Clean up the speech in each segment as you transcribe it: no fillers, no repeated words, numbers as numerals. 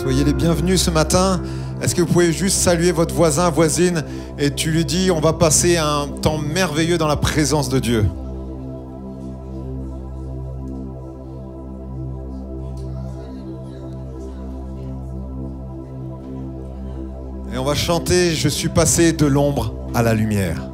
Soyez les bienvenus ce matin. Est-ce que vous pouvez juste saluer votre voisin, voisine, et tu lui dis, on va passer un temps merveilleux dans la présence de Dieu. Et on va chanter, je suis passé de l'ombre à la lumière.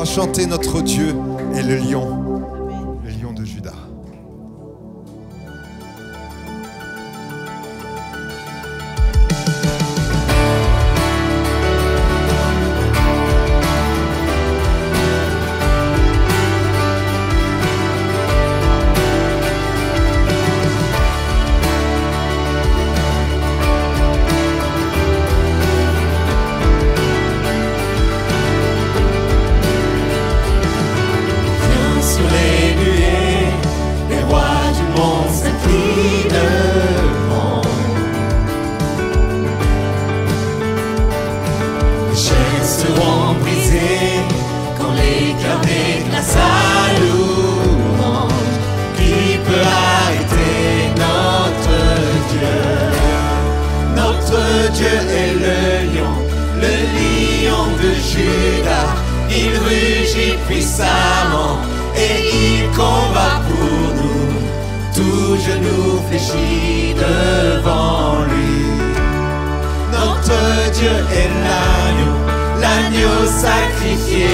Chanter notre Dieu est le lion de Juda. sa louange. Qui peut arrêter notre Dieu? Notre Dieu est le lion de Juda. Il rugit puissamment et il combat pour nous. Tout genou fléchit devant lui. Notre Dieu est l'agneau sacrifié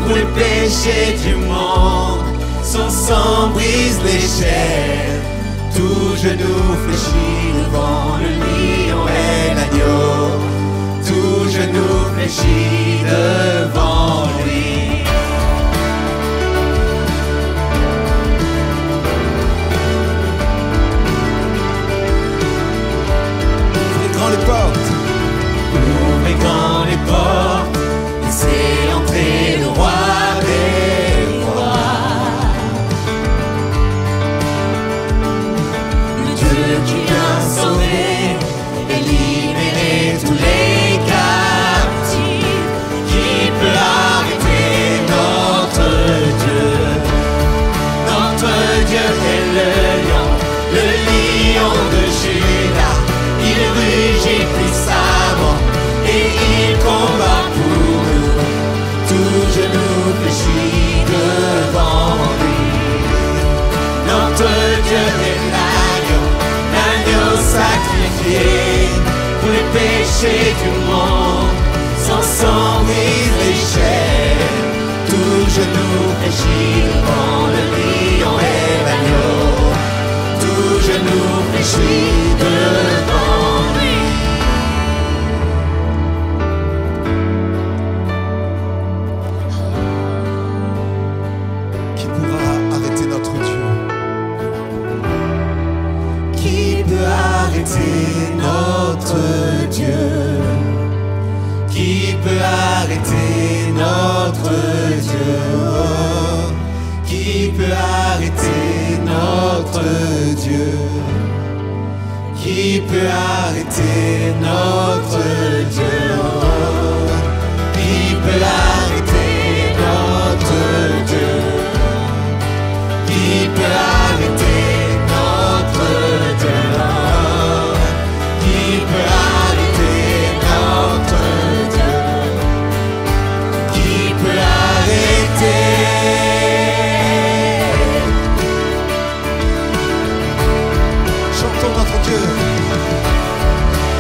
pour le péché du monde. Son sang brise les chaînes. Tout genou fléchit devant le lion et l'agneau. Tout genou fléchit devant lui. Ouvrez grand les portes. Ouvrez grand les portes. Laissez entrer le roi des rois. Le Dieu qui vient sauver et libérer tous les captifs. Qui peut arrêter notre Dieu? Notre Dieu est le lion de Juda. Il rugit puissamment et il combat pour nous. Tout genou fléchit devant lui. Notre Dieu est l'agneau sacrifié pour les péchés du monde. Son sang brise les chaînes. Tout genou fléchit devant le lion et l'agneau. Tout genou fléchit devant lui. Qui pourra arrêter notre Dieu? Qui peut arrêter notre Dieu? Qui peut arrêter notre Dieu? Oh, qui peut arrêter notre Dieu? Qui peut arrêter notre Dieu? Oh, qui peut arrêter notre Dieu? Qui peut arrêter notre Dieu? Oh, qui peut arrêter notre Dieu? Qui peut arrêter? Chantons notre Dieu.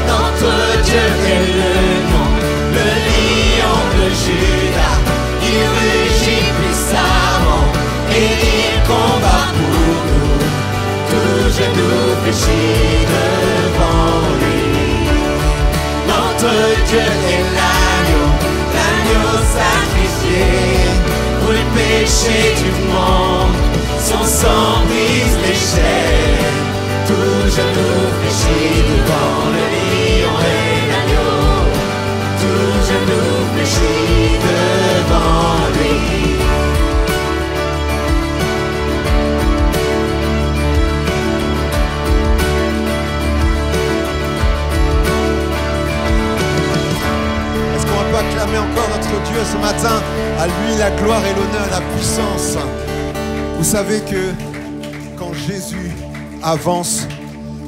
Notre Dieu est le lion de Juda. Il rugit puissamment et il combat pour nous. Tout genou fléchit devant lui. Notre Dieu est l'agneau sacrifié pour les péchés du monde. Son sang brise les chaînes. Tout genou fléchit devant le lion et l'agneau. Tout genou fléchit devant lui. Est-ce qu'on va pas acclamer encore notre Dieu ce matin? À lui la gloire et l'honneur, la puissance. Vous savez que quand Jésus avance,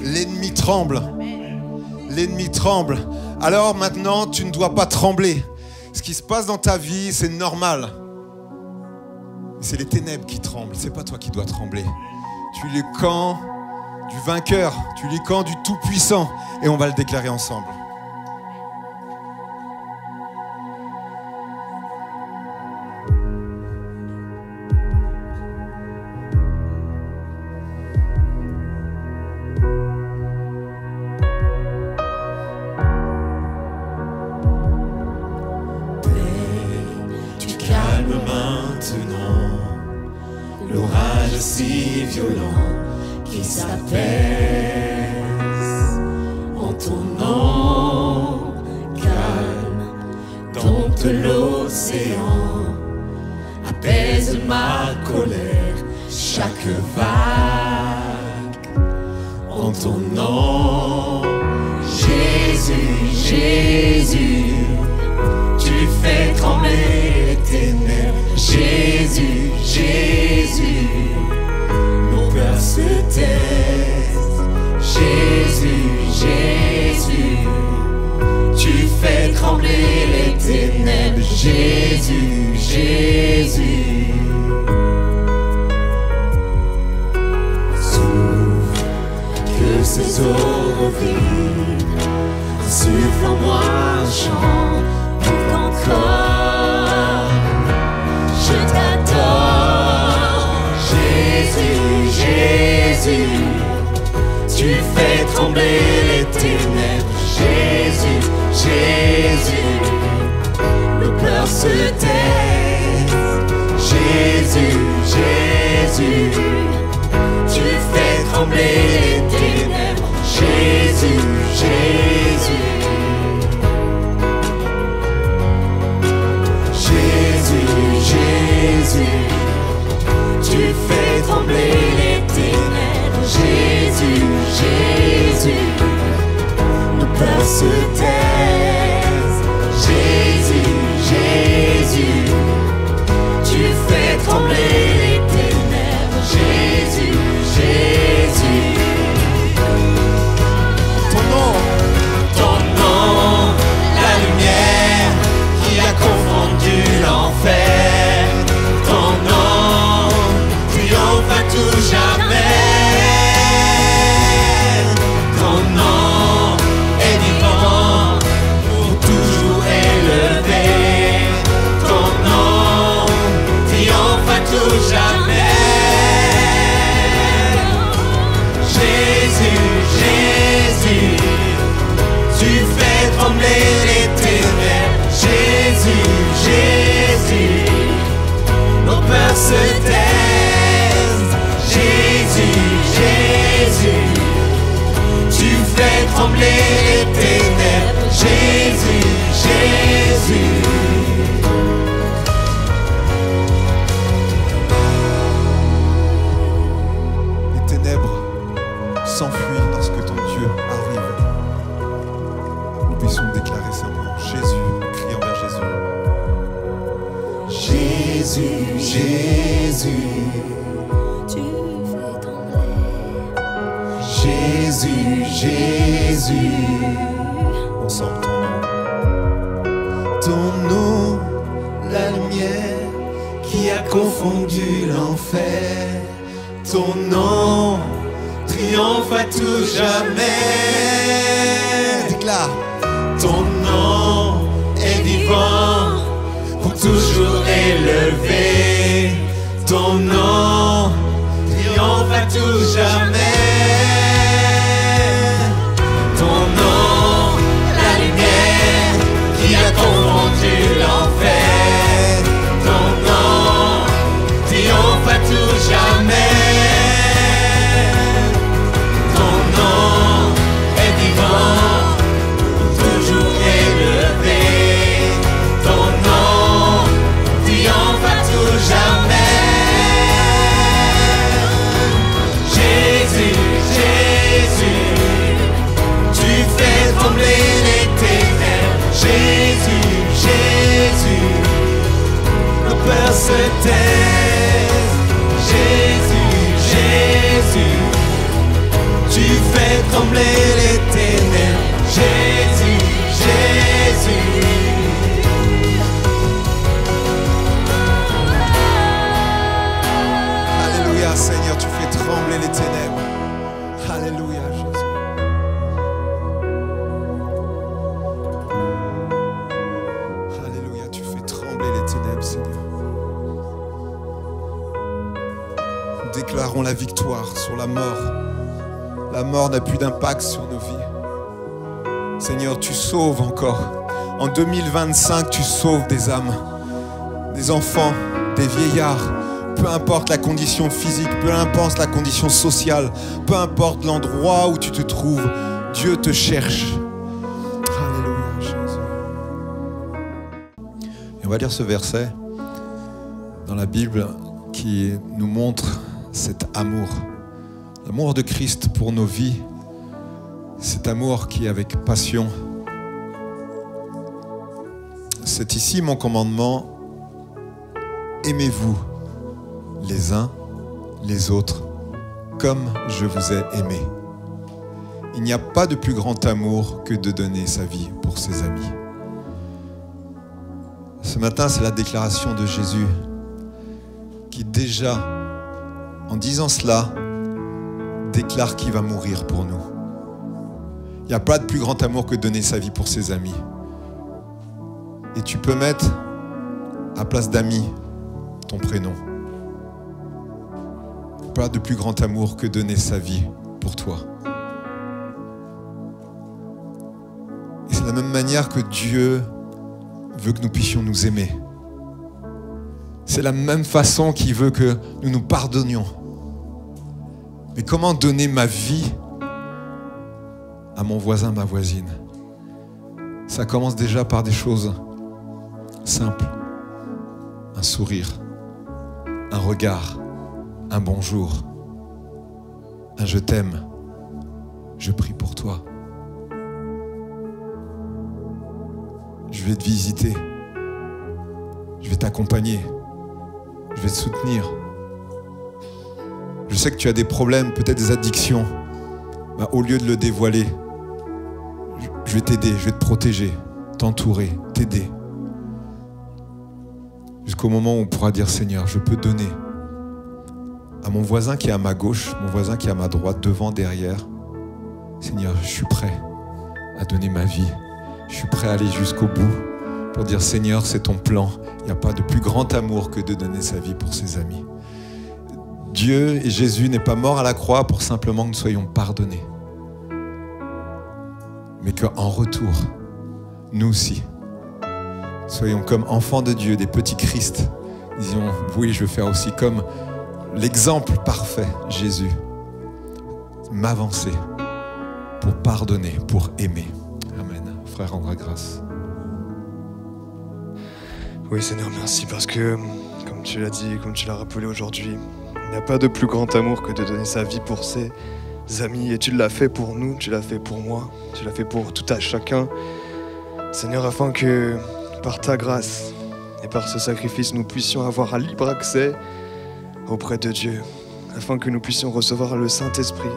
l'ennemi tremble. L'ennemi tremble. Alors maintenant, tu ne dois pas trembler. Ce qui se passe dans ta vie, c'est normal. C'est les ténèbres qui tremblent. C'est pas toi qui dois trembler. Tu es le camp du vainqueur. Tu es le camp du Tout-Puissant. Et on va le déclarer ensemble. L'orage si violent qui s'apaise en ton nom, calme, dompte l'océan, apaise ma colère, chaque vague en ton nom. Jésus, Jésus, tu fais trembler les ténèbres. Jésus, Jésus, tu fais trembler les ténèbres. Jésus, Jésus. Jésus, Jésus, tu fais trembler les ténèbres. Jésus, Jésus, nos peurs se taisent. Jésus, Jésus, tu fais trembler les ténèbres. Jésus, Jésus. Ton nom, la lumière qui a confondu l'enfer. Ton nom triomphe à tout jamais. Ton nom est vivant, pour toujours élevé. Ton nom triomphe à tout jamais. Jésus, Jésus, tu fais trembler les ténèbres. Jésus, Jésus, nos peurs se taisent. Jésus, Jésus, tu fais trembler les ténèbres. Jésus, Jésus. les ténèbres s'enfuient lorsque ton Dieu arrive. Nous puissions déclarer simplement Jésus, criant vers Jésus. Jésus, Jésus, Tu fais trembler. Jésus, Jésus. Ensemble ton nom, La lumière qui a confondu l'enfer. Ton nom triomphe à tout jamais. déclare. Ton nom est vivant, pour toujours élevé. Ton nom triomphe à tout jamais. Ton nom, la lumière qui a confondu l'enfer. Ton nom triomphe à tout jamais. Ton nom est vivant, toujours élevé. Ton nom triomphe à tout jamais. Jésus, Jésus, tu fais trembler les ténèbres. Jésus, Jésus, nos peurs se taisent. Jésus, Jésus, tu fais trembler les ténèbres. Jésus, Jésus. Alléluia, Seigneur, tu fais trembler les ténèbres. Alléluia, Jésus. Alléluia, tu fais trembler les ténèbres, Seigneur. Nous déclarons la victoire sur la mort. La mort n'a plus d'impact sur nos vies. Seigneur, tu sauves encore. En 2025, tu sauves des âmes, des enfants, des vieillards. Peu importe la condition physique, peu importe la condition sociale, peu importe l'endroit où tu te trouves, Dieu te cherche. Alléluia, Jésus. Et on va lire ce verset dans la Bible qui nous montre cet amour. L'amour de Christ pour nos vies, cet amour qui est avec passion. C'est ici mon commandement, aimez-vous les uns les autres comme je vous ai aimé. Il n'y a pas de plus grand amour que de donner sa vie pour ses amis. Ce matin, c'est la déclaration de Jésus qui déjà, en disant cela, déclare qu'il va mourir pour nous. Il n'y a pas de plus grand amour que de donner sa vie pour ses amis. Et tu peux mettre à place d'ami ton prénom. Pas de plus grand amour que donner sa vie pour toi. Et c'est de la même manière que Dieu veut que nous puissions nous aimer. C'est la même façon qu'il veut que nous nous pardonnions. Mais comment donner ma vie à mon voisin, ma voisine? Ça commence déjà par des choses simples. Un sourire, un regard, un bonjour, un je t'aime, je prie pour toi. Je vais te visiter, je vais t'accompagner, je vais te soutenir. Je sais que tu as des problèmes, peut-être des addictions. Bah, au lieu de le dévoiler, je vais t'aider, je vais te protéger, t'entourer, t'aider. Jusqu'au moment où on pourra dire, Seigneur, je peux donner à mon voisin qui est à ma gauche, mon voisin qui est à ma droite, devant, derrière. Seigneur, je suis prêt à donner ma vie. Je suis prêt à aller jusqu'au bout pour dire, Seigneur, c'est ton plan. Il n'y a pas de plus grand amour que de donner sa vie pour ses amis. Dieu et Jésus n'est pas mort à la croix pour simplement que nous soyons pardonnés. Mais qu'en retour, nous aussi, soyons comme enfants de Dieu, des petits Christ. Disions, oui, je veux faire aussi comme l'exemple parfait, Jésus. M'avancer pour pardonner, pour aimer. Amen. Frère, rendra grâce. Oui, Seigneur, merci parce que, comme tu l'as dit, comme tu l'as rappelé aujourd'hui, il n'y a pas de plus grand amour que de donner sa vie pour ses amis. Et tu l'as fait pour nous, tu l'as fait pour moi, tu l'as fait pour tout à chacun. Seigneur, afin que par ta grâce et par ce sacrifice, nous puissions avoir un libre accès auprès de Dieu, afin que nous puissions recevoir le Saint-Esprit,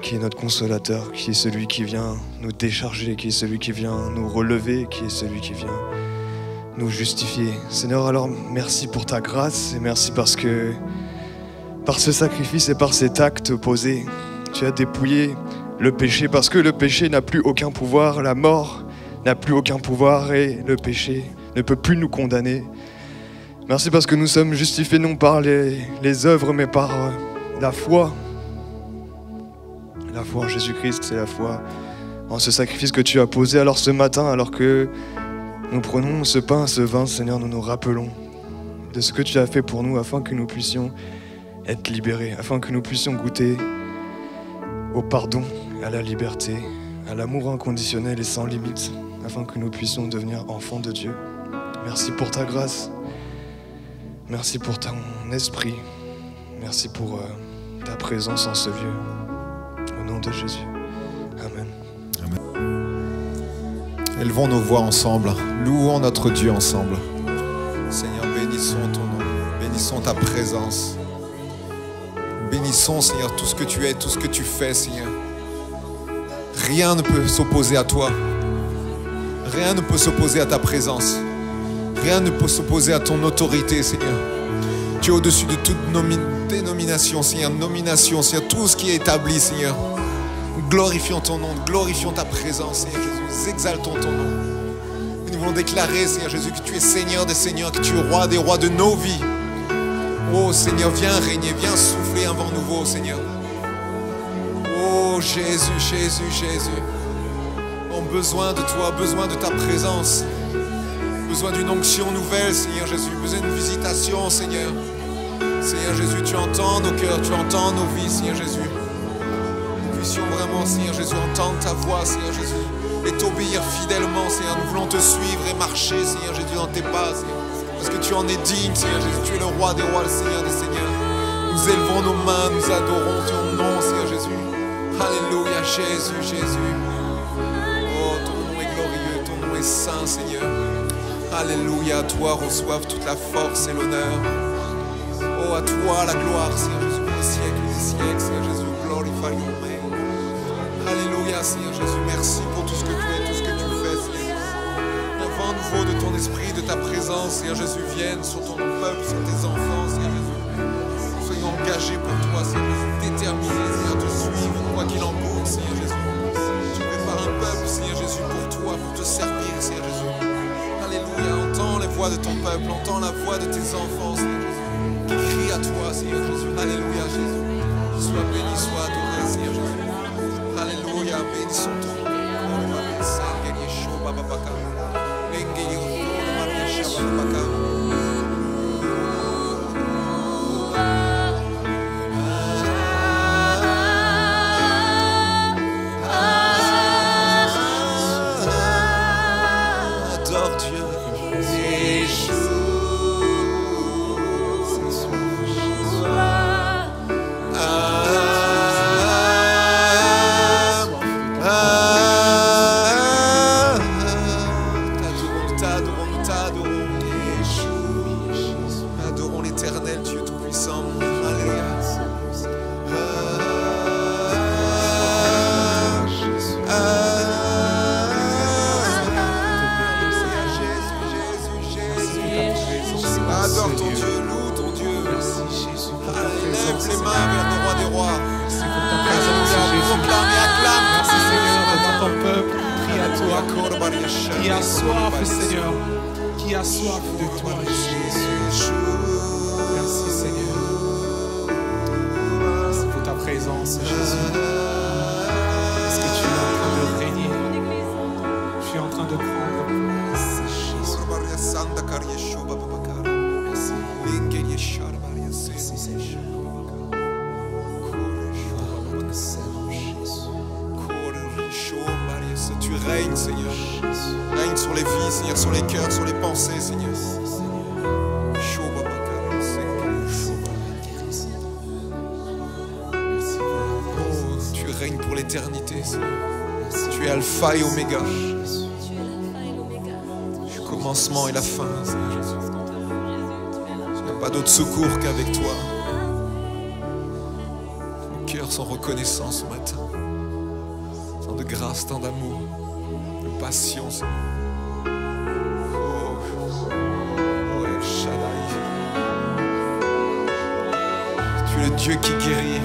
qui est notre consolateur, qui est celui qui vient nous décharger, qui est celui qui vient nous relever, qui est celui qui vient nous justifier. Seigneur, alors merci pour ta grâce et merci parce que par ce sacrifice et par cet acte posé, tu as dépouillé le péché, parce que le péché n'a plus aucun pouvoir, la mort n'a plus aucun pouvoir et le péché ne peut plus nous condamner. Merci parce que nous sommes justifiés non par les œuvres mais par la foi. La foi en Jésus-Christ, c'est la foi en ce sacrifice que tu as posé. Alors ce matin, alors que nous prenons ce pain, ce vin, Seigneur, nous nous rappelons de ce que tu as fait pour nous afin que nous puissions être libérés, afin que nous puissions goûter au pardon, à la liberté, à l'amour inconditionnel et sans limite, afin que nous puissions devenir enfants de Dieu. Merci pour ta grâce, merci pour ton esprit, merci pour ta présence en ce lieu. Au nom de Jésus, Amen. Élevons nos voix ensemble, louons notre Dieu ensemble. Seigneur, bénissons ton nom, bénissons ta présence. Bénissons, Seigneur, tout ce que tu es, tout ce que tu fais, Seigneur. Rien ne peut s'opposer à toi. Rien ne peut s'opposer à ta présence. Rien ne peut s'opposer à ton autorité, Seigneur. Tu es au-dessus de toute dénomination, Seigneur, nomination, Seigneur, tout ce qui est établi, Seigneur. Nous glorifions ton nom, glorifions ta présence, Seigneur Jésus. Nous exaltons ton nom. Et nous voulons déclarer, Seigneur Jésus, que tu es Seigneur des Seigneurs, que tu es Roi des rois de nos vies. Oh Seigneur, viens régner, viens souffler un vent nouveau, Seigneur. Oh Jésus, Jésus, Jésus. On a besoin de toi, besoin de ta présence. Besoin d'une onction nouvelle, Seigneur Jésus. Besoin d'une visitation, Seigneur. Seigneur Jésus, tu entends nos cœurs, tu entends nos vies, Seigneur Jésus. Nous puissions vraiment, Seigneur Jésus, entendre ta voix, Seigneur Jésus. Et t'obéir fidèlement, Seigneur. Nous voulons te suivre et marcher, Seigneur Jésus, dans tes pas, Seigneur. Parce que tu en es digne, Seigneur Jésus. Tu es le roi des rois, le Seigneur des seigneurs. Nous élevons nos mains, nous adorons ton nom, Seigneur Jésus. Alléluia, Jésus, Jésus. Oh, ton nom est glorieux, ton nom est saint, Seigneur. Alléluia, à toi reçoivent toute la force et l'honneur. Oh, à toi la gloire, Seigneur Jésus, pour les siècles des siècles, Seigneur Jésus. Glorify your name. Alléluia, Seigneur Jésus. Merci pour tout ce que tu es, tout ce que tu fais, Seigneur. Un vent nouveau de ton esprit, de ta présence, Seigneur Jésus, vienne sur ton peuple, sur tes enfants, Seigneur Jésus. Soyons engagés pour toi, Seigneur Jésus, déterminés, Seigneur, te suivre, quoi qu'il en coûte, Seigneur Jésus. Tu prépares un peuple, Seigneur Jésus, pour toi, pour te servir, Seigneur Jésus. Alléluia, entends les voix de ton peuple, entends la voix de tes enfants, Seigneur Jésus, qui crient à toi, Seigneur Jésus. Alléluia, Jésus. Sois béni, sois adoré, Seigneur Jésus. Alléluia, bénissons ton nom. adore Dieu. Adorons l'Éternel, Dieu Tout-Puissant. Alléluia. Adore ton Dieu, loue ton Dieu. Lève les mains vers le roi des rois. Alléluia, proclame et acclame. Merci Seigneur, devant ton peuple, crie à toi, qui a soif, Seigneur, qui a soif de toi, Jésus. Merci Seigneur. Merci pour ta présence, Jésus. Parce que tu es en train de régner. Tu es en train de prendre place, Jésus. Merci Seigneur. Tu règnes, Seigneur. Règne sur les vies, Seigneur, sur les cœurs, sur les pensées, Seigneur. Oh, tu règnes pour l'éternité, Seigneur. Tu es Alpha et Oméga. Le commencement et la fin, Seigneur Jésus. Il n'y a pas d'autre secours qu'avec toi. Nos cœurs sont reconnaissants ce matin. Tant de grâce, tant d'amour, de patience. Oh, El Shaddai. Tu es le Dieu qui guérit.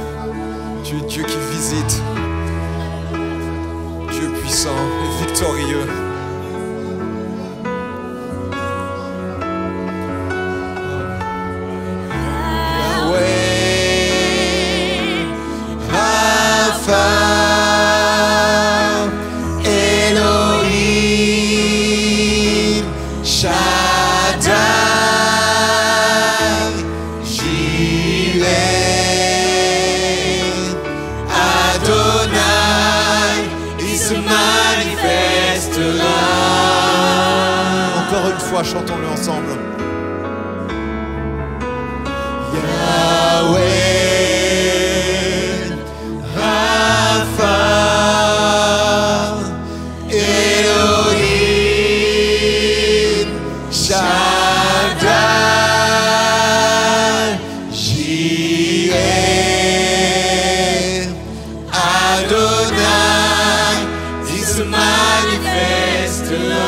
Tu es le Dieu qui visite. Dieu puissant et victorieux. Yahweh, Rapha. Encore une fois, chantons-le ensemble. Yahweh, Rapha, Elohim, Shaddai, Jireh, Adonai, il se manifeste là.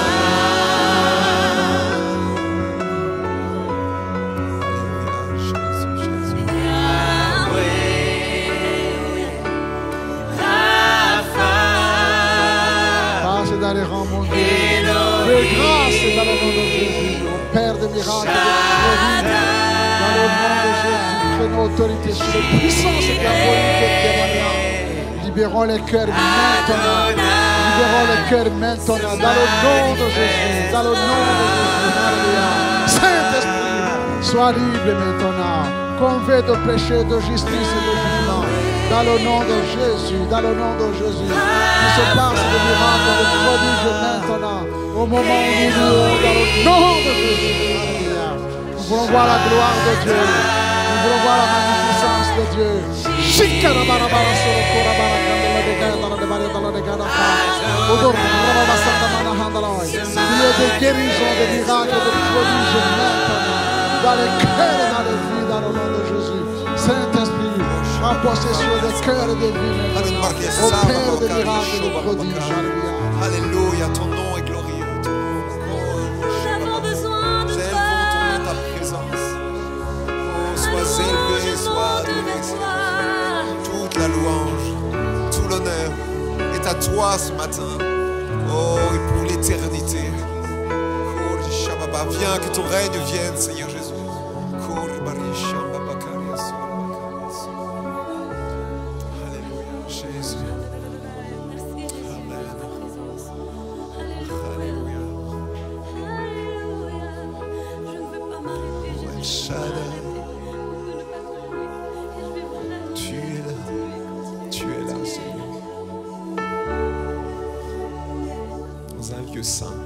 Père de miracles, dans le nom de Jésus, prenons autorité sur les puissances diaboliques et démoniaques. Libérons les cœurs maintenant. Libérons les cœurs maintenant. Dans le nom de Jésus. Dans le nom de Jésus. Alléluia. Saint-Esprit, sois libre maintenant. Convainc de péché, de justice et de jugement. Dans le nom de Jésus. Dans le nom de Jésus. Qu'il se passe des miracles, des prodiges maintenant. Au moment où nous louons dans le nom de Jésus. Alléluia. Nous voulons voir la gloire de Dieu. Nous voulons voir la magnificence de Dieu. Il y a des guérisons, des miracles, des prodiges maintenant. Dans les cœurs et dans les vies, dans le nom de Jésus. Saint-Esprit, en possession des cœurs et des vies maintenant. Au Père des miracles et des prodiges. Alléluia, ton nom est glorieux. Nous avons besoin de toi. Élevons ta présence. Oh, sois élevé, sois adoré. Toute la louange, tout l'honneur est à toi ce matin. Oh, et pour l'éternité. Viens que ton règne vienne, Seigneur Jésus. Alléluia, Jésus. Amen. Alléluia. Je ne veux pas m'arrêter. El Shaddai, tu es là. Tu es là, Seigneur. Dans un lieu saint.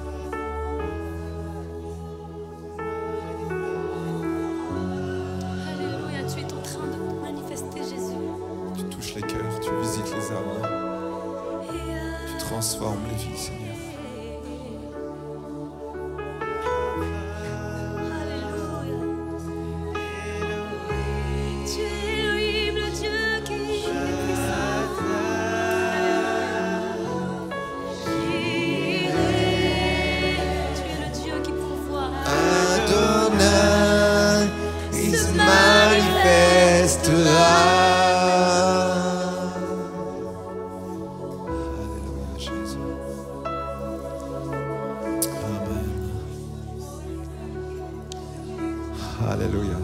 Alléluia.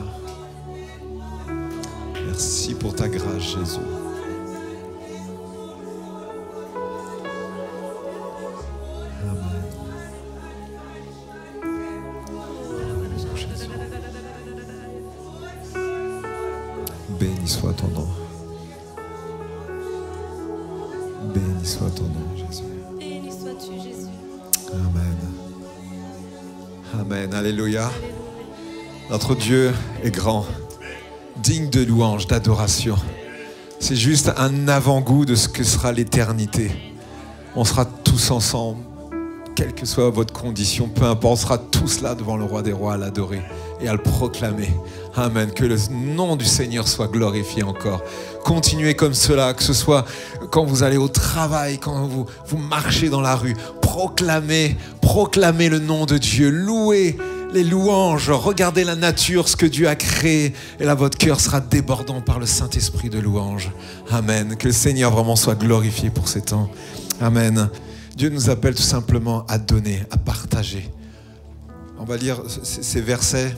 Merci pour ta grâce, Jésus. Amen. Jésus. Béni soit ton nom. Béni soit ton nom, Jésus. Béni sois-tu, Jésus. Amen. Amen. Alléluia. Notre Dieu est grand, digne de louange, d'adoration. C'est juste un avant-goût de ce que sera l'éternité. On sera tous ensemble, quelle que soit votre condition, peu importe, on sera tous là devant le roi des rois à l'adorer et à le proclamer. Amen. Que le nom du Seigneur soit glorifié encore. Continuez comme cela, que ce soit quand vous allez au travail, quand vous marchez dans la rue. Proclamez le nom de Dieu. Louez les louanges. Regardez la nature, ce que Dieu a créé. Et là, votre cœur sera débordant par le Saint-Esprit de louange. Amen. Que le Seigneur vraiment soit glorifié pour ces temps. Amen. Dieu nous appelle tout simplement à donner, à partager. On va lire ces versets.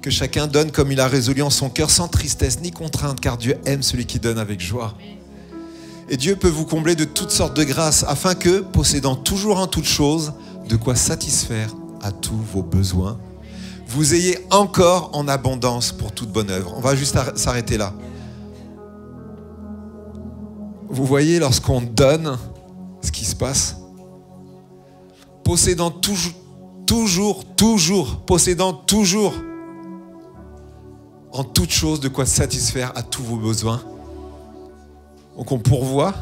Que chacun donne comme il a résolu en son cœur, sans tristesse ni contrainte, car Dieu aime celui qui donne avec joie. Et Dieu peut vous combler de toutes sortes de grâces, afin que, possédant toujours en toutes choses, de quoi satisfaire à tous vos besoins, vous ayez encore en abondance pour toute bonne œuvre. On va juste s'arrêter là. Vous voyez, lorsqu'on donne, ce qui se passe, possédant possédant toujours en toute chose de quoi satisfaire à tous vos besoins. Donc on pourvoit,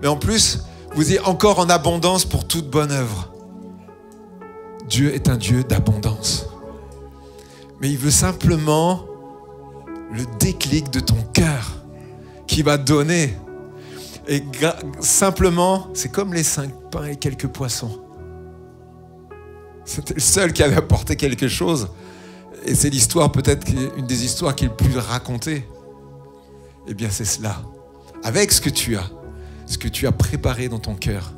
mais en plus, vous ayez encore en abondance pour toute bonne œuvre. Dieu est un Dieu d'abondance. Mais il veut simplement le déclic de ton cœur qui va donner. Et simplement, c'est comme les 5 pains et quelques poissons. C'était le seul qui avait apporté quelque chose. Et c'est l'histoire, peut-être une des histoires qui est le plus racontée. Eh bien, c'est cela. Avec ce que tu as préparé dans ton cœur,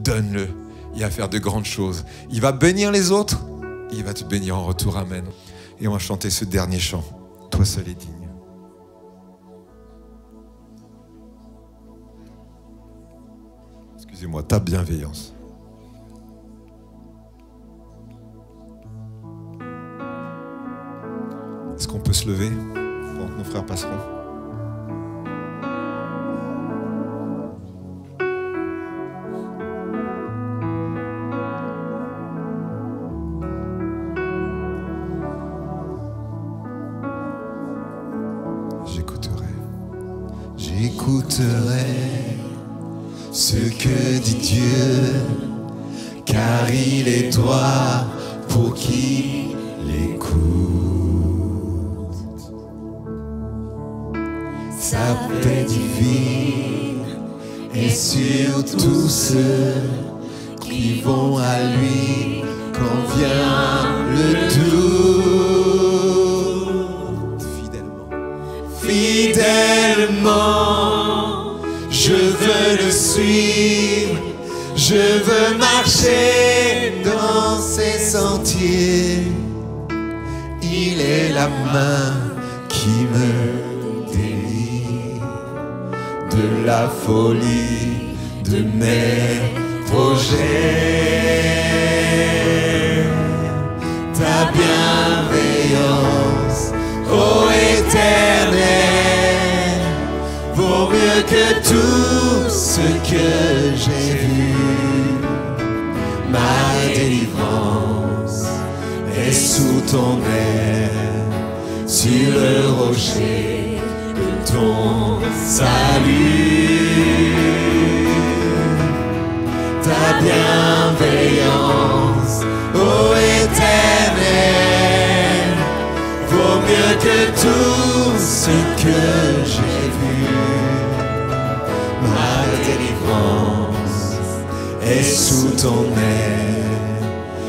donne-le. Il va faire de grandes choses. Il va bénir les autres, et il va te bénir en retour. Amen. Et on va chanter ce dernier chant. Toi seul es digne. Excusez-moi, ta bienveillance. Est-ce qu'on peut se lever pendant que nos frères passeront? J'écouterai ce que dit Dieu, car il est droit pour qui l'écoute. Sa paix divine est sur tous ceux qui vont à lui quand vient le doute. Fidèlement, je veux le suivre, je veux marcher dans ses sentiers. Il est la main qui me délivre de la folie de mes projets. Ta bienveillance, ô Éternel, vaut mieux que tout ce que j'ai vu. Ma délivrance est sous ton aile, sur le rocher de ton salut. Ta bienveillance, ô Éternel, vaut mieux que tout ce que j'ai vu. Ma délivrance est sous ton aile,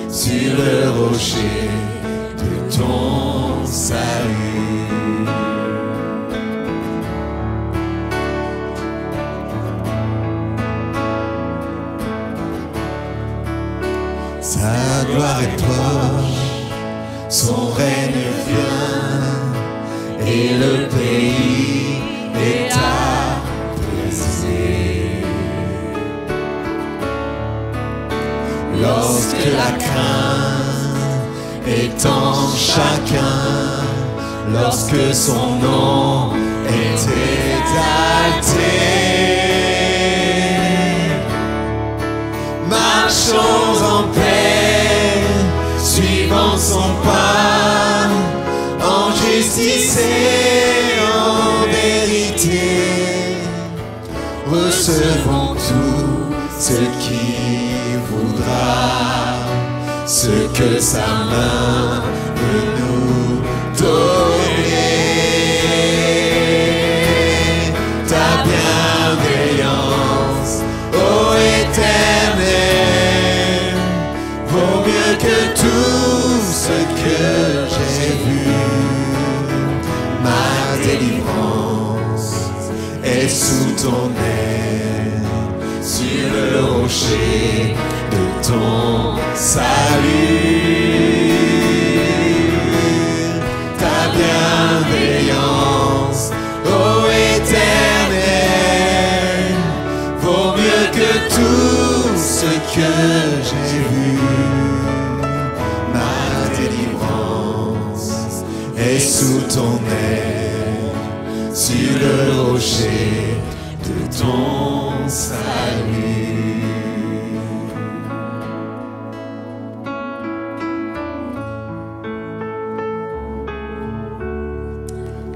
sur le rocher de ton salut. Sa gloire est proche, son règne vient et le pays est apaisé. Lorsque la crainte est en chacun, lorsque son nom est exalté, marchons en paix, suivant son pas, en justice et en vérité. Recevons tout ce qui voudra, ce que sa main peut nous donner. Ta bienveillance, ô Éternel, vaut mieux que tout ce que j'ai vu. Ma délivrance est sous ton aile, sur le rocher de ton salut. Ta bienveillance, ô Éternel, vaut mieux que tout ce que j'ai vu. Ma délivrance est sous ton aile, sur le rocher de ton salut.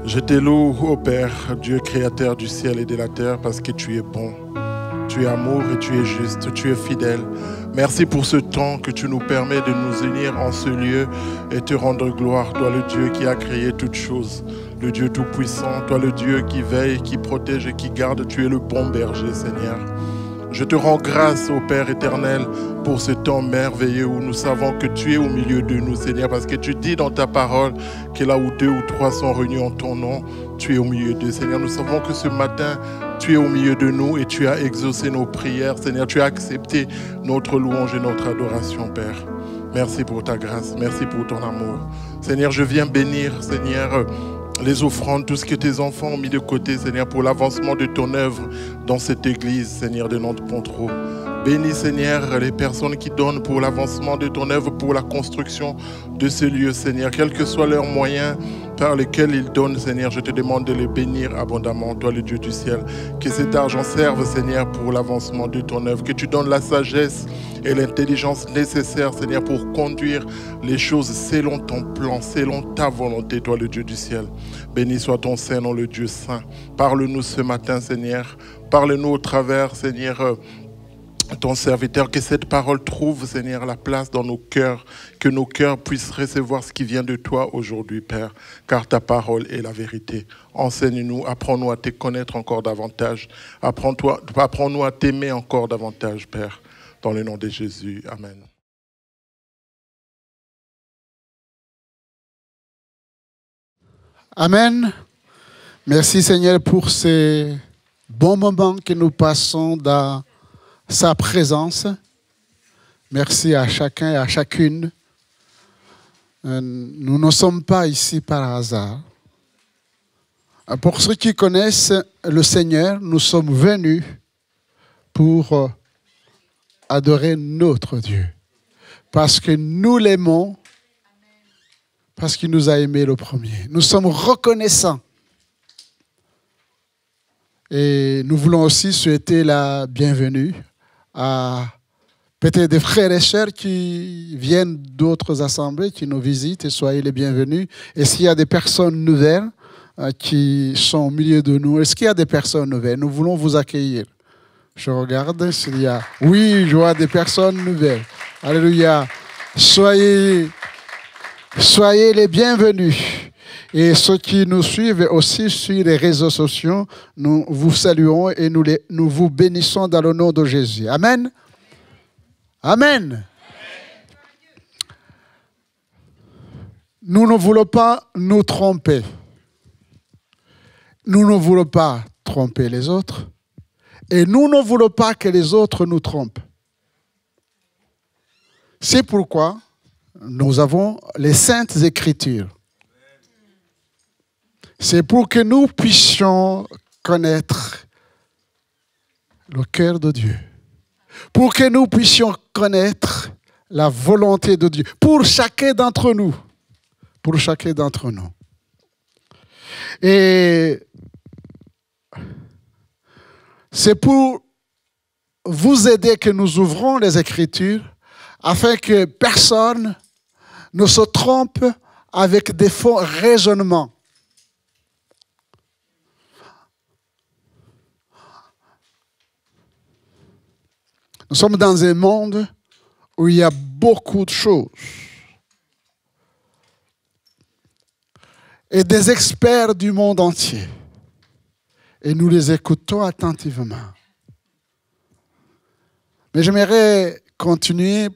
Je te loue, ô Père, Dieu créateur du ciel et de la terre, parce que tu es bon. Tu es amour et tu es juste, tu es fidèle. Merci pour ce temps que tu nous permets de nous unir en ce lieu et te rendre gloire. Toi le Dieu qui a créé toutes choses, le Dieu tout-puissant, toi le Dieu qui veille, qui protège et qui garde. Tu es le bon berger, Seigneur. Je te rends grâce, ô Père éternel, pour ce temps merveilleux où nous savons que tu es au milieu de nous, Seigneur, parce que tu dis dans ta parole que là où 2 ou 3 sont réunis en ton nom, tu es au milieu d'eux, Seigneur. Nous savons que ce matin, tu es au milieu de nous et tu as exaucé nos prières, Seigneur. Tu as accepté notre louange et notre adoration, Père. Merci pour ta grâce, merci pour ton amour. Seigneur, je viens bénir, Seigneur, les offrandes, tout ce que tes enfants ont mis de côté, Seigneur, pour l'avancement de ton œuvre dans cette église, Seigneur, de Nantes-Pontreau. Bénis, Seigneur, les personnes qui donnent pour l'avancement de ton œuvre, pour la construction de ce lieu, Seigneur. Quels que soient leurs moyens par lesquels ils donnent, Seigneur, je te demande de les bénir abondamment, toi le Dieu du ciel. Que cet argent serve, Seigneur, pour l'avancement de ton œuvre. Que tu donnes la sagesse et l'intelligence nécessaires, Seigneur, pour conduire les choses selon ton plan, selon ta volonté, toi le Dieu du ciel. Béni soit ton Saint-Nom, le Dieu saint. Parle-nous ce matin, Seigneur. Parle-nous au travers, Seigneur, ton serviteur, que cette parole trouve, Seigneur, la place dans nos cœurs, que nos cœurs puissent recevoir ce qui vient de toi aujourd'hui, Père, car ta parole est la vérité. Enseigne-nous, apprends-nous à te connaître encore davantage, apprends-nous à t'aimer encore davantage, Père, dans le nom de Jésus. Amen. Amen. Merci, Seigneur, pour ces bons moments que nous passons dans sa présence. Merci à chacun et à chacune. Nous ne sommes pas ici par hasard. Pour ceux qui connaissent le Seigneur, nous sommes venus pour adorer notre Dieu. Parce que nous l'aimons, parce qu'il nous a aimés le premier. Nous sommes reconnaissants. Et nous voulons aussi souhaiter la bienvenue à peut-être des frères et sœurs qui viennent d'autres assemblées, qui nous visitent, et soyez les bienvenus. Est-ce qu'il y a des personnes nouvelles qui sont au milieu de nous? Est-ce qu'il y a des personnes nouvelles? Nous voulons vous accueillir. Je regarde s'il y a... Oui, je vois des personnes nouvelles. Alléluia. Soyez les bienvenus. Et ceux qui nous suivent aussi sur les réseaux sociaux, nous vous saluons et nous vous bénissons dans le nom de Jésus. Amen. Amen. Nous ne voulons pas nous tromper. Nous ne voulons pas tromper les autres. Et nous ne voulons pas que les autres nous trompent. C'est pourquoi nous avons les Saintes Écritures. C'est pour que nous puissions connaître le cœur de Dieu. Pour que nous puissions connaître la volonté de Dieu. Pour chacun d'entre nous. Pour chacun d'entre nous. Et c'est pour vous aider que nous ouvrons les Écritures afin que personne ne se trompe avec des faux raisonnements. Nous sommes dans un monde où il y a beaucoup de choses. Et des experts du monde entier. Et nous les écoutons attentivement. Mais j'aimerais continuer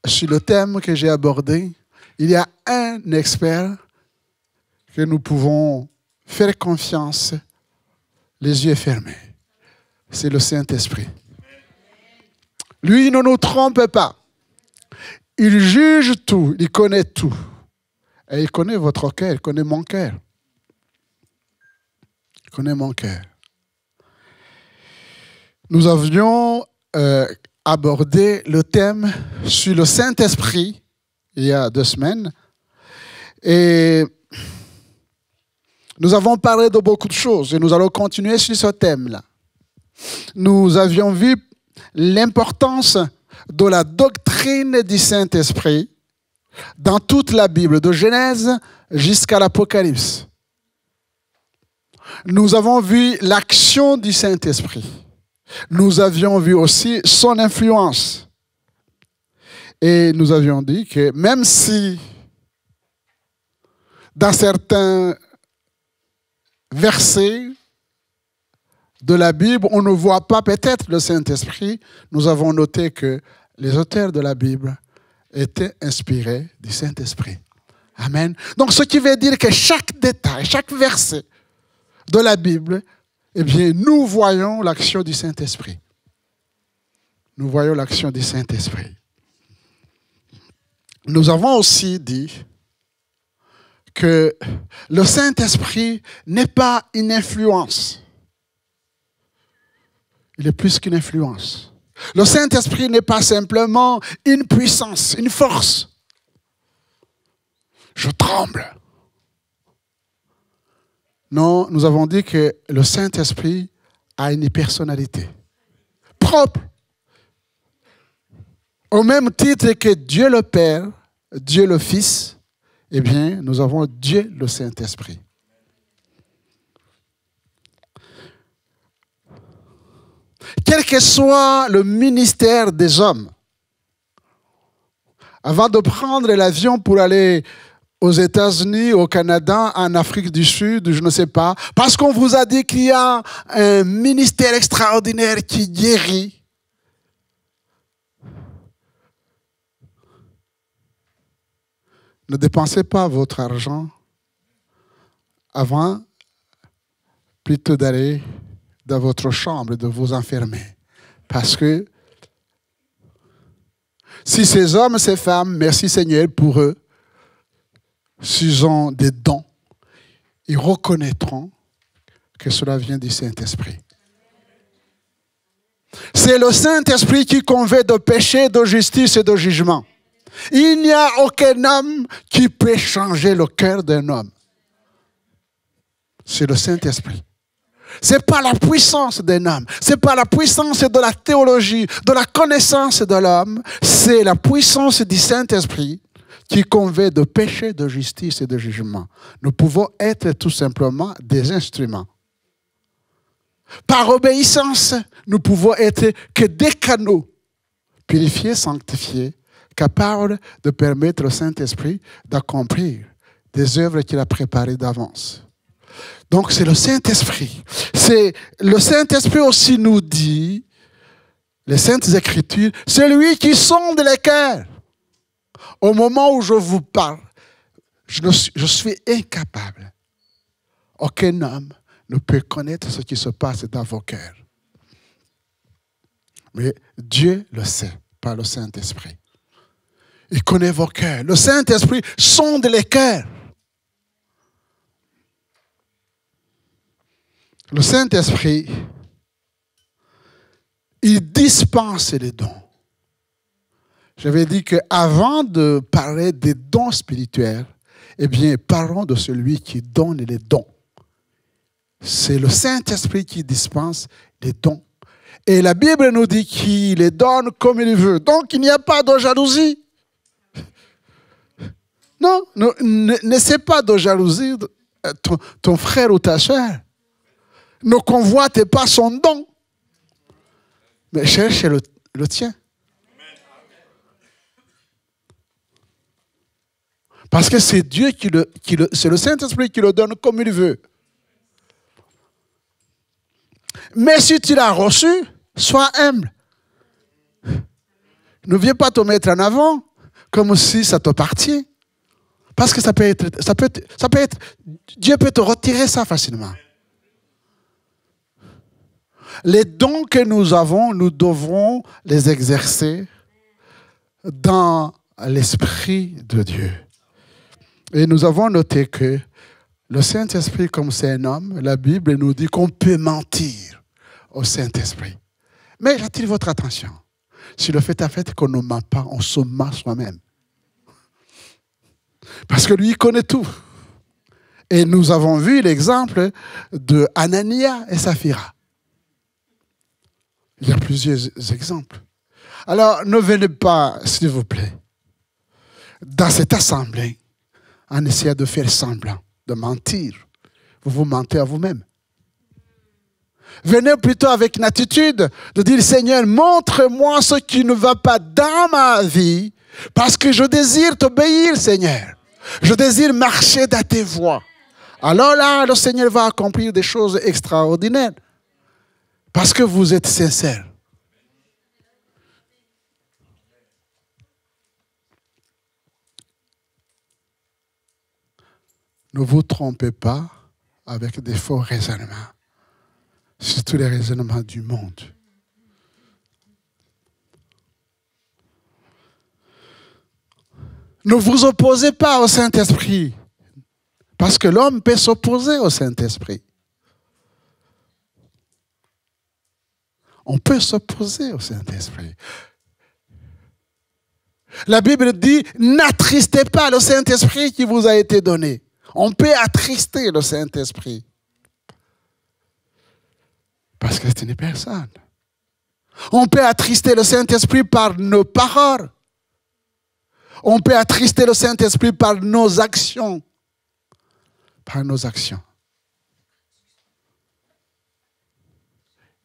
sur le thème que j'ai abordé. Il y a un expert que nous pouvons faire confiance, les yeux fermés. C'est le Saint-Esprit. Lui ne nous trompe pas. Il juge tout, il connaît tout. Et il connaît votre cœur, il connaît mon cœur. Il connaît mon cœur. Nous avions abordé le thème sur le Saint-Esprit il y a 2 semaines. Et nous avons parlé de beaucoup de choses et nous allons continuer sur ce thème-là. Nous avions vu l'importance de la doctrine du Saint-Esprit dans toute la Bible, de Genèse jusqu'à l'Apocalypse. Nous avons vu l'action du Saint-Esprit. Nous avions vu aussi son influence. Et nous avions dit que même si dans certains versets de la Bible, on ne voit pas peut-être le Saint-Esprit, nous avons noté que les auteurs de la Bible étaient inspirés du Saint-Esprit. Amen. Donc, ce qui veut dire que chaque détail, chaque verset de la Bible, eh bien, nous voyons l'action du Saint-Esprit. Nous voyons l'action du Saint-Esprit. Nous avons aussi dit que le Saint-Esprit n'est pas une influence. Il est plus qu'une influence. Le Saint-Esprit n'est pas simplement une puissance, une force. Je tremble. Non, nous avons dit que le Saint-Esprit a une personnalité propre. Au même titre que Dieu le Père, Dieu le Fils, eh bien, nous avons Dieu le Saint-Esprit. Quel que soit le ministère des hommes, avant de prendre l'avion pour aller aux États-Unis, au Canada, en Afrique du Sud, je ne sais pas, parce qu'on vous a dit qu'il y a un ministère extraordinaire qui guérit. Ne dépensez pas votre argent avant plutôt d'aller dans votre chambre et de vous enfermer. Parce que si ces hommes, ces femmes, merci Seigneur pour eux, s'ils ont des dons, ils reconnaîtront que cela vient du Saint-Esprit. C'est le Saint-Esprit qui convainc de péché, de justice et de jugement. Il n'y a aucun homme qui peut changer le cœur d'un homme. C'est le Saint-Esprit. Ce n'est pas la puissance d'un homme. Ce n'est pas la puissance de la théologie, de la connaissance de l'homme. C'est la puissance du Saint-Esprit qui convainc de péché, de justice et de jugement. Nous pouvons être tout simplement des instruments. Par obéissance, nous pouvons être que des canaux purifiés, sanctifiés, capables de permettre au Saint-Esprit d'accomplir des œuvres qu'il a préparées d'avance. Donc c'est le Saint-Esprit. C'est le Saint-Esprit aussi nous dit, les Saintes Écritures, c'est lui qui sonde les cœurs. Au moment où je vous parle, je suis incapable. Aucun homme ne peut connaître ce qui se passe dans vos cœurs. Mais Dieu le sait par le Saint-Esprit. Il connaît vos cœurs. Le Saint-Esprit sonde les cœurs. Le Saint-Esprit, il dispense les dons. J'avais dit qu'avant de parler des dons spirituels, eh bien, parlons de celui qui donne les dons. C'est le Saint-Esprit qui dispense les dons. Et la Bible nous dit qu'il les donne comme il veut. Donc, il n'y a pas de jalousie. Non, n'essaie pas de jalousie ton frère ou ta soeur. Ne convoite pas son don. Mais cherche le tien. Parce que c'est Dieu c'est le Saint-Esprit qui le donne comme il veut. Mais si tu l'as reçu, sois humble. Ne viens pas te mettre en avant comme si ça t'appartient. Parce que ça peut être, Dieu peut te retirer ça facilement. Les dons que nous avons, nous devrons les exercer dans l'Esprit de Dieu. Et nous avons noté que le Saint-Esprit, comme c'est un homme, la Bible nous dit qu'on peut mentir au Saint-Esprit. Mais j'attire votre attention. Si le fait est qu'on ne ment pas, on se ment soi-même. Parce que lui, il connaît tout. Et nous avons vu l'exemple de Anania et Saphira. Il y a plusieurs exemples. Alors, ne venez pas, s'il vous plaît, dans cette assemblée, en essayant de faire semblant, de mentir. Vous vous mentez à vous-même. Venez plutôt avec une attitude de dire, Seigneur, montre-moi ce qui ne va pas dans ma vie, parce que je désire t'obéir, Seigneur. Je désire marcher dans tes voies. Alors là, le Seigneur va accomplir des choses extraordinaires. Parce que vous êtes sincères. Ne vous trompez pas avec des faux raisonnements. Surtout les raisonnements du monde. Ne vous opposez pas au Saint-Esprit. Parce que l'homme peut s'opposer au Saint-Esprit. On peut s'opposer au Saint-Esprit. La Bible dit, n'attristez pas le Saint-Esprit qui vous a été donné. On peut attrister le Saint-Esprit. Parce que c'est une personne. On peut attrister le Saint-Esprit par nos paroles. On peut attrister le Saint-Esprit par nos actions. Par nos actions.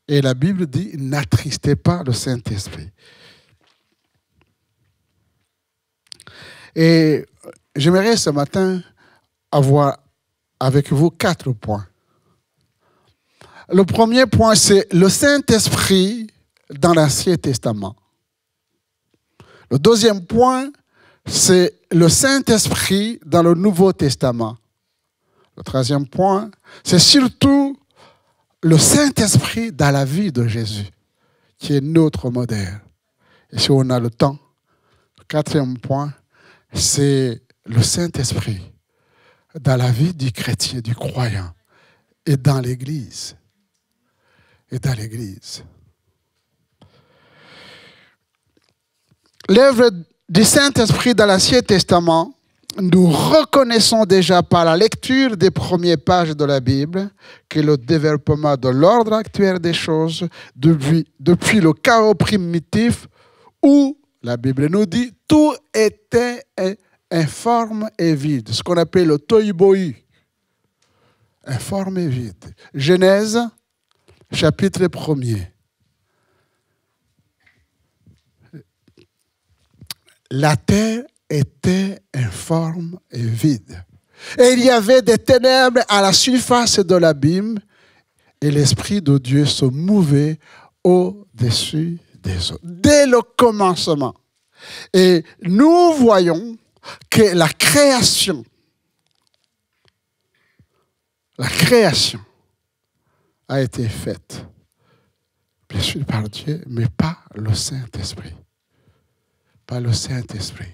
Et la Bible dit, n'attristez pas le Saint-Esprit. Et j'aimerais ce matin avoir avec vous 4 points. Le premier point, c'est le Saint-Esprit dans l'Ancien Testament. Le deuxième point, c'est le Saint-Esprit dans le Nouveau Testament. Le troisième point, c'est surtout le Saint-Esprit dans la vie de Jésus, qui est notre modèle. Et si on a le temps, le quatrième point, c'est le Saint-Esprit dans la vie du chrétien, du croyant, et dans l'Église. Et dans l'Église. L'œuvre du Saint-Esprit dans l'Ancien Testament, nous reconnaissons déjà par la lecture des premières pages de la Bible que le développement de l'ordre actuel des choses, depuis le chaos primitif, où la Bible nous dit tout était informe et vide, ce qu'on appelle le tohu-bohu, informe et vide. Genèse, chapitre 1er. La terre était informe et vide. Et il y avait des ténèbres à la surface de l'abîme et l'Esprit de Dieu se mouvait au-dessus des eaux. Dès le commencement. Et nous voyons que la création a été faite, bien sûr par Dieu, mais pas le Saint-Esprit. Par le Saint-Esprit.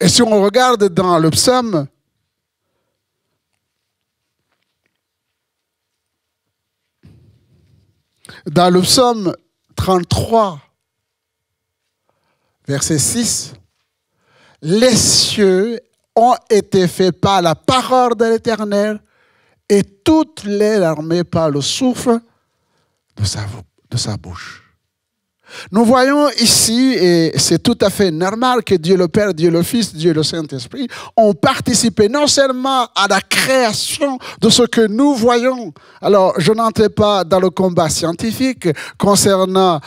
Et si on regarde dans le psaume, dans le psaume 33, verset 6, les cieux ont été faits par la parole de l'Éternel et toutes les armées par le souffle de sa bouche. Nous voyons ici, et c'est tout à fait normal que Dieu le Père, Dieu le Fils, Dieu le Saint-Esprit ont participé non seulement à la création de ce que nous voyons. Alors, je n'entre pas dans le combat scientifique concernant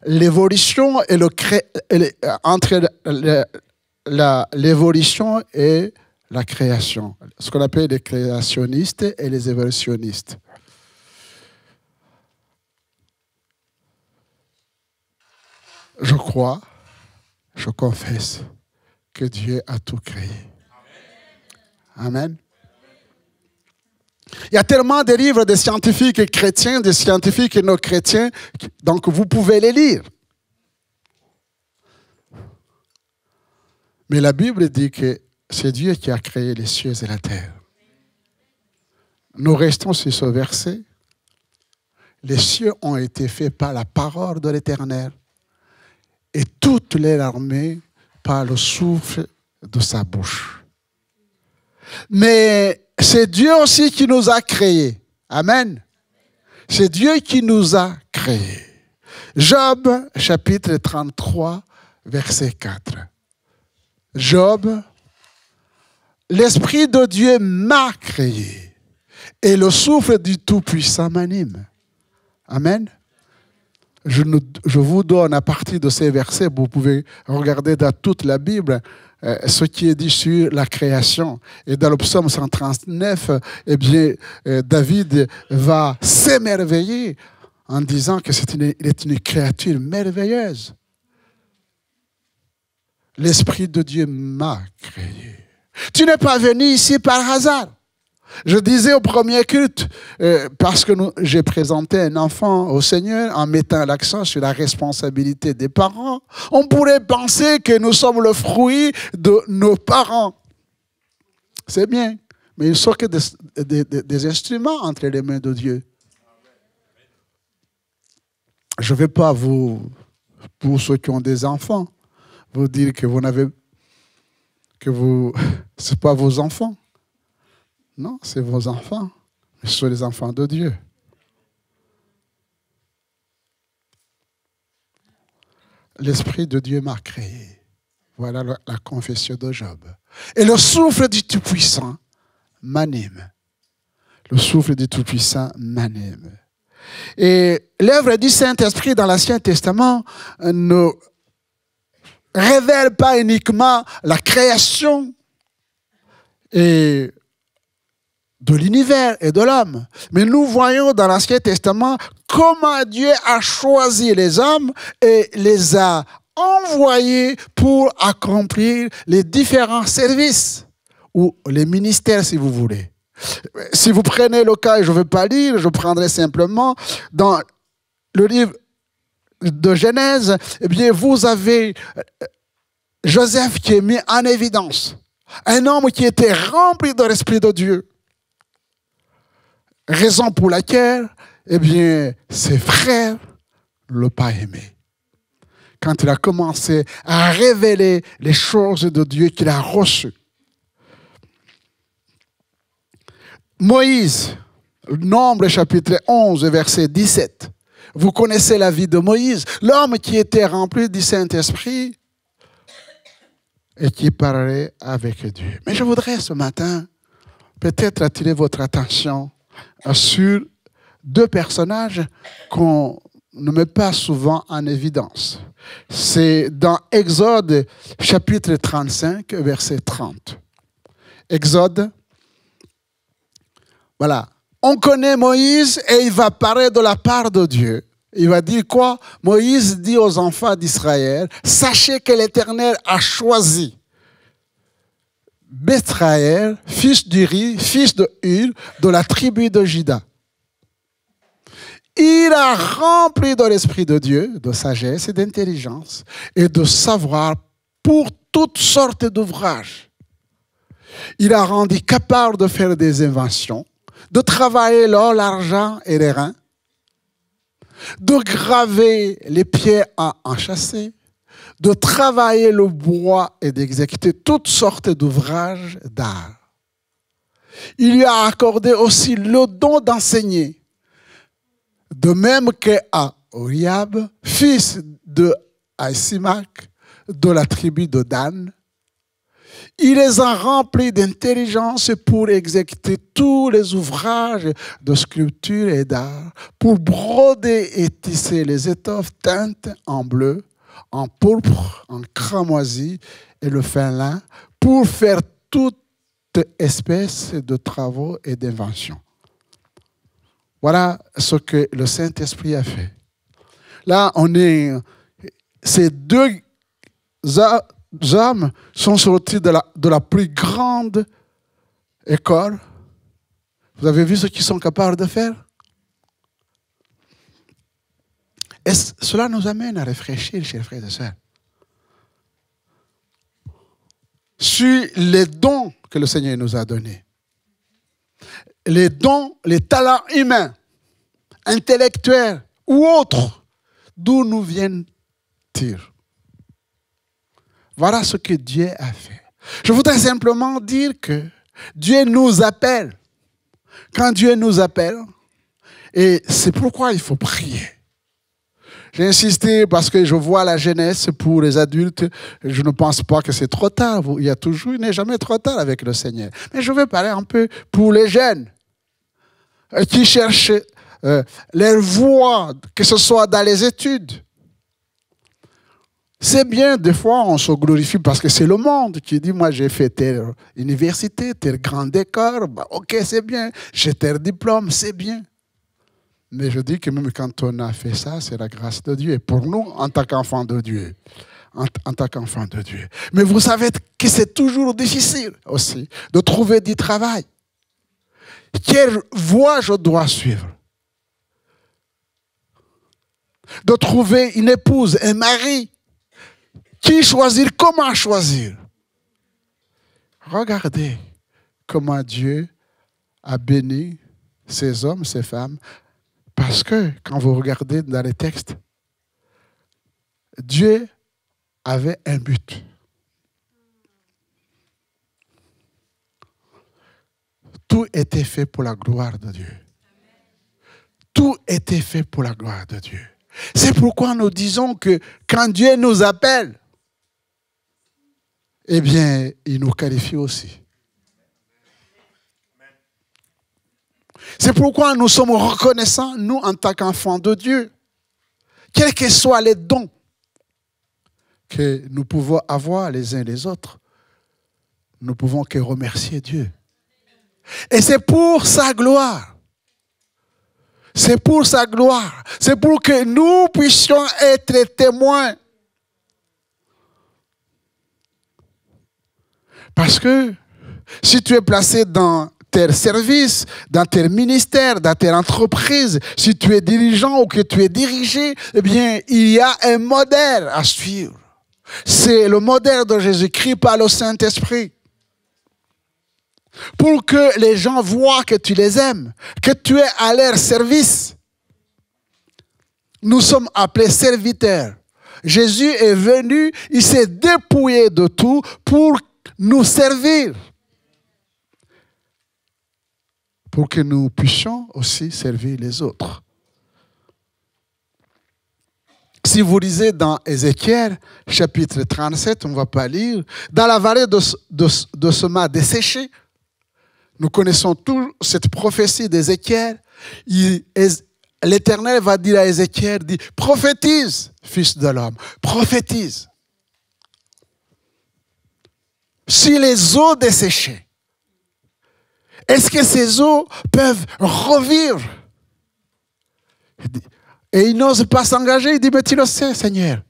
l'évolution et entre l'évolution et la création. Ce qu'on appelle les créationnistes et les évolutionnistes. Je crois, je confesse que Dieu a tout créé. Amen. Il y a tellement de livres de scientifiques chrétiens, de scientifiques et non chrétiens, donc vous pouvez les lire. Mais la Bible dit que c'est Dieu qui a créé les cieux et la terre. Nous restons sur ce verset. Les cieux ont été faits par la parole de l'Éternel. Et toutes les armées par le souffle de sa bouche. Mais c'est Dieu aussi qui nous a créés. Amen. C'est Dieu qui nous a créés. Job, chapitre 33, verset 4. Job, l'Esprit de Dieu m'a créé et le souffle du Tout-Puissant m'anime. Amen. Je vous donne à partir de ces versets, vous pouvez regarder dans toute la Bible ce qui est dit sur la création. Et dans le psaume 139, eh bien, David va s'émerveiller en disant que il est une créature merveilleuse. L'Esprit de Dieu m'a créé. Tu n'es pas venu ici par hasard. Je disais au premier culte, parce que j'ai présenté un enfant au Seigneur en mettant l'accent sur la responsabilité des parents, on pourrait penser que nous sommes le fruit de nos parents. C'est bien, mais ils sont que des instruments entre les mains de Dieu. Je ne vais pas pour ceux qui ont des enfants, vous dire que c'est pas vos enfants. Non, c'est vos enfants. Mais ce sont les enfants de Dieu. L'Esprit de Dieu m'a créé. Voilà la confession de Job. Et le souffle du Tout-Puissant m'anime. Le souffle du Tout-Puissant m'anime. Et l'œuvre du Saint-Esprit dans l'Ancien Testament ne révèle pas uniquement la création et de l'univers et de l'homme. Mais nous voyons dans l'Ancien Testament comment Dieu a choisi les hommes et les a envoyés pour accomplir les différents services ou les ministères, si vous voulez. Si vous prenez le cas, et je ne vais pas lire, je prendrai simplement dans le livre de Genèse, eh bien, vous avez Joseph qui est mis en évidence. Un homme qui était rempli de l'Esprit de Dieu. Raison pour laquelle, eh bien, ses frères ne l'ont pas aimé. Quand il a commencé à révéler les choses de Dieu qu'il a reçues. Moïse, Nombre chapitre 11, verset 17. Vous connaissez la vie de Moïse, l'homme qui était rempli du Saint-Esprit et qui parlait avec Dieu. Mais je voudrais ce matin peut-être attirer votre attention sur deux personnages qu'on ne met pas souvent en évidence. C'est dans Exode chapitre 35, verset 30. Exode, voilà. On connaît Moïse et il va parler de la part de Dieu. Il va dire quoi? Moïse dit aux enfants d'Israël, sachez que l'Éternel a choisi Béthraël, fils d'Uri, fils de Hur, de la tribu de Juda. Il a rempli de l'Esprit de Dieu, de sagesse et d'intelligence, et de savoir pour toutes sortes d'ouvrages. Il a rendu capable de faire des inventions, de travailler l'or, l'argent et les reins, de graver les pierres à enchâsser, de travailler le bois et d'exécuter toutes sortes d'ouvrages d'art. Il lui a accordé aussi le don d'enseigner, de même qu'à Oriab, fils de Ahisamach, de la tribu de Dan. Il les a remplis d'intelligence pour exécuter tous les ouvrages de sculpture et d'art, pour broder et tisser les étoffes teintes en bleu, en pourpre, en cramoisi et le fin lin, pour faire toute espèce de travaux et d'inventions. Voilà ce que le Saint-Esprit a fait. Là, ces deux hommes sont sortis de la plus grande école. Vous avez vu ce qu'ils sont capables de faire? Et cela nous amène à réfléchir, chers frères et sœurs, sur les dons que le Seigneur nous a donnés. Les dons, les talents humains, intellectuels ou autres, d'où nous viennent-ils? Voilà ce que Dieu a fait. Je voudrais simplement dire que Dieu nous appelle. Quand Dieu nous appelle, et c'est pourquoi il faut prier. J'ai insisté parce que je vois la jeunesse pour les adultes. Je ne pense pas que c'est trop tard. Il n'est jamais trop tard avec le Seigneur. Mais je vais parler un peu pour les jeunes qui cherchent leur voie, que ce soit dans les études. C'est bien, des fois, on se glorifie parce que c'est le monde qui dit, moi, j'ai fait telle université, telle grande école. Bah, ok, c'est bien. J'ai tel diplôme, c'est bien. Mais je dis que même quand on a fait ça, c'est la grâce de Dieu. Et pour nous, en tant qu'enfants de Dieu. En tant qu'enfants de Dieu. Mais vous savez que c'est toujours difficile aussi de trouver du travail. Quelle voie je dois suivre? De trouver une épouse, un mari. Qui choisir? Comment choisir? Regardez comment Dieu a béni ces hommes, ces femmes. Parce que quand vous regardez dans les textes, Dieu avait un but. Tout était fait pour la gloire de Dieu. Tout était fait pour la gloire de Dieu. C'est pourquoi nous disons que quand Dieu nous appelle, eh bien, il nous qualifie aussi. C'est pourquoi nous sommes reconnaissants, nous, en tant qu'enfants de Dieu, quels que soient les dons que nous pouvons avoir les uns les autres, nous pouvons que remercier Dieu. Et c'est pour sa gloire. C'est pour sa gloire. C'est pour que nous puissions être témoins. Parce que si tu es placé dans tel service, dans tel ministère, dans telle entreprise, si tu es dirigeant ou que tu es dirigé, eh bien, il y a un modèle à suivre. C'est le modèle de Jésus-Christ par le Saint-Esprit. Pour que les gens voient que tu les aimes, que tu es à leur service. Nous sommes appelés serviteurs. Jésus est venu, il s'est dépouillé de tout pour nous servir. Pour que nous puissions aussi servir les autres. Si vous lisez dans Ézéchiel, chapitre 37, on ne va pas lire, dans la vallée de semas desséché, nous connaissons tous cette prophétie d'Ézéchiel. L'Éternel va dire à Ézéchiel, dit, prophétise, fils de l'homme, prophétise. Si les eaux desséchées, est-ce que ces eaux peuvent revivre? Et il n'ose pas s'engager. Il dit, mais tu le sais, Seigneur.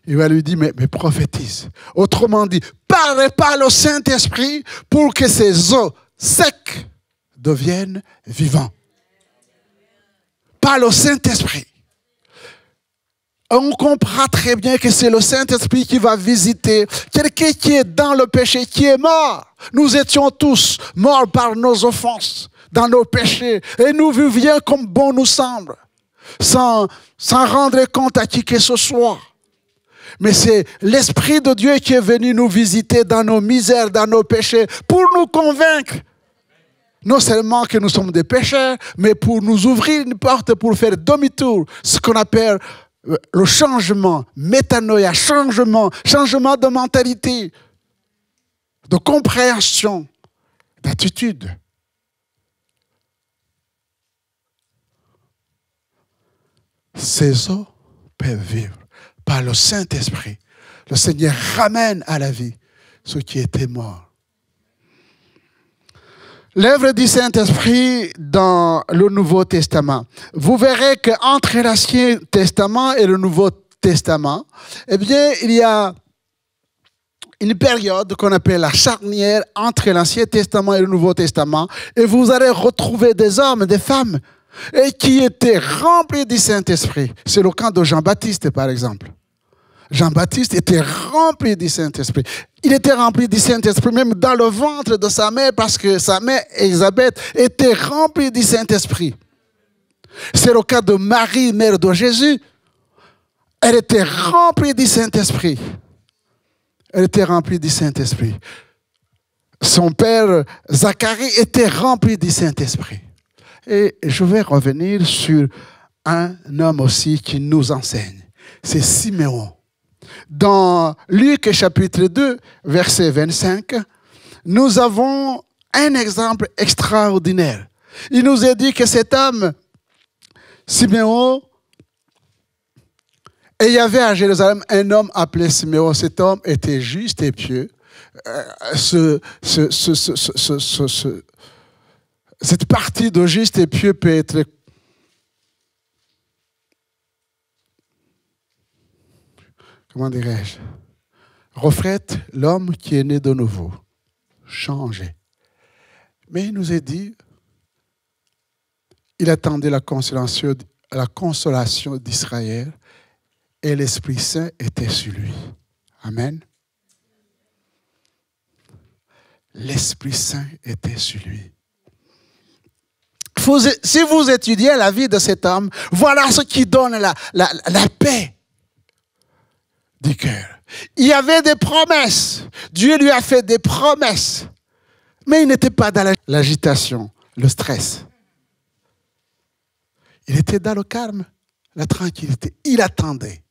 Il va lui dire, mais prophétise. Autrement dit, parle par le Saint-Esprit pour que ces eaux secs deviennent vivants. Par le Saint-Esprit. on comprend très bien que c'est le Saint-Esprit qui va visiter quelqu'un qui est dans le péché, qui est mort. Nous étions tous morts par nos offenses, dans nos péchés, et nous vivions comme bon nous semble, sans rendre compte à qui que ce soit. Mais c'est l'Esprit de Dieu qui est venu nous visiter dans nos misères, dans nos péchés, pour nous convaincre. Non seulement que nous sommes des pécheurs, mais pour nous ouvrir une porte pour faire demi-tour, ce qu'on appelle le changement, métanoïa, changement de mentalité, de compréhension, d'attitude. Ces eaux peuvent vivre par le Saint-Esprit. Le Seigneur ramène à la vie ceux qui étaient morts. L'œuvre du Saint-Esprit dans le Nouveau Testament. Vous verrez qu'entre l'Ancien Testament et le Nouveau Testament, eh bien, il y a une période qu'on appelle la charnière entre l'Ancien Testament et le Nouveau Testament. Et vous allez retrouver des hommes, des femmes, et qui étaient remplis du Saint-Esprit. C'est le cas de Jean-Baptiste, par exemple. Jean-Baptiste était rempli du Saint-Esprit. Il était rempli du Saint-Esprit même dans le ventre de sa mère parce que sa mère, Élisabeth, était remplie du Saint-Esprit. C'est le cas de Marie, mère de Jésus. Elle était remplie du Saint-Esprit. Elle était remplie du Saint-Esprit. Son père, Zacharie, était rempli du Saint-Esprit. Et je vais revenir sur un homme aussi qui nous enseigne. C'est Siméon. Dans Luc chapitre 2, verset 25, nous avons un exemple extraordinaire. Il nous est dit que cet homme, Siméon, et il y avait à Jérusalem un homme appelé Siméon. Cet homme était juste et pieux. Cette partie de juste et pieux peut être comment dirais-je, reflète l'homme qui est né de nouveau, changé. Mais il nous est dit, il attendait la consolation d'Israël et l'Esprit Saint était sur lui. Amen. L'Esprit Saint était sur lui. Si vous étudiez la vie de cet homme, voilà ce qui donne la paix du cœur. Il y avait des promesses. Dieu lui a fait des promesses. Mais il n'était pas dans l'agitation, le stress. Il était dans le calme, la tranquillité. Il attendait.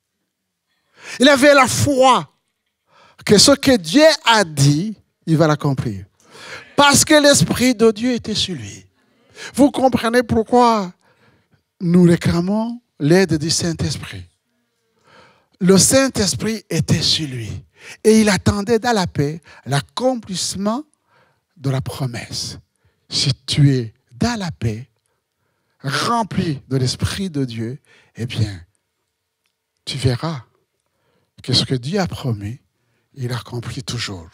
Il avait la foi que ce que Dieu a dit, il va l'accomplir. Parce que l'Esprit de Dieu était sur lui. Vous comprenez pourquoi nous réclamons l'aide du Saint-Esprit. Le Saint-Esprit était sur lui. Et il attendait dans la paix l'accomplissement de la promesse. Si tu es dans la paix, rempli de l'Esprit de Dieu, eh bien, tu verras que ce que Dieu a promis, il accomplit toujours.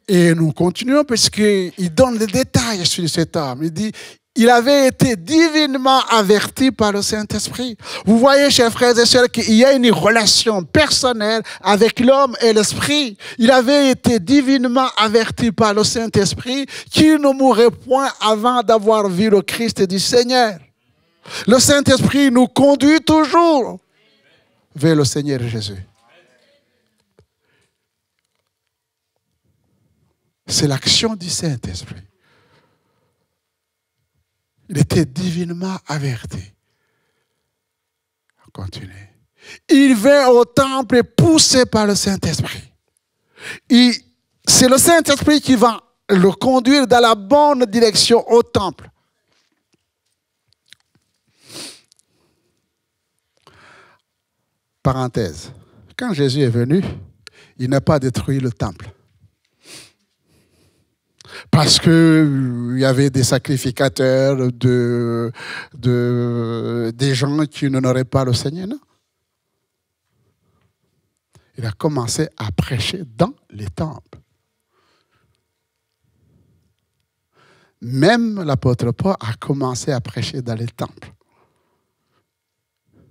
Et nous continuons parce qu'il donne des détails sur cet homme. Il dit, il avait été divinement averti par le Saint-Esprit. Vous voyez, chers frères et sœurs, qu'il y a une relation personnelle avec l'homme et l'Esprit. Il avait été divinement averti par le Saint-Esprit qu'il ne mourrait point avant d'avoir vu le Christ du Seigneur. Le Saint-Esprit nous conduit toujours vers le Seigneur Jésus. C'est l'action du Saint-Esprit. Il était divinement averti. On continue. Il vint au temple poussé par le Saint-Esprit. C'est le Saint-Esprit qui va le conduire dans la bonne direction au temple. Parenthèse. Quand Jésus est venu, il n'a pas détruit le temple. Parce qu'il y avait des sacrificateurs, des gens qui n'honoraient pas le Seigneur, non. Il a commencé à prêcher dans les temples. Même l'apôtre Paul a commencé à prêcher dans les temples.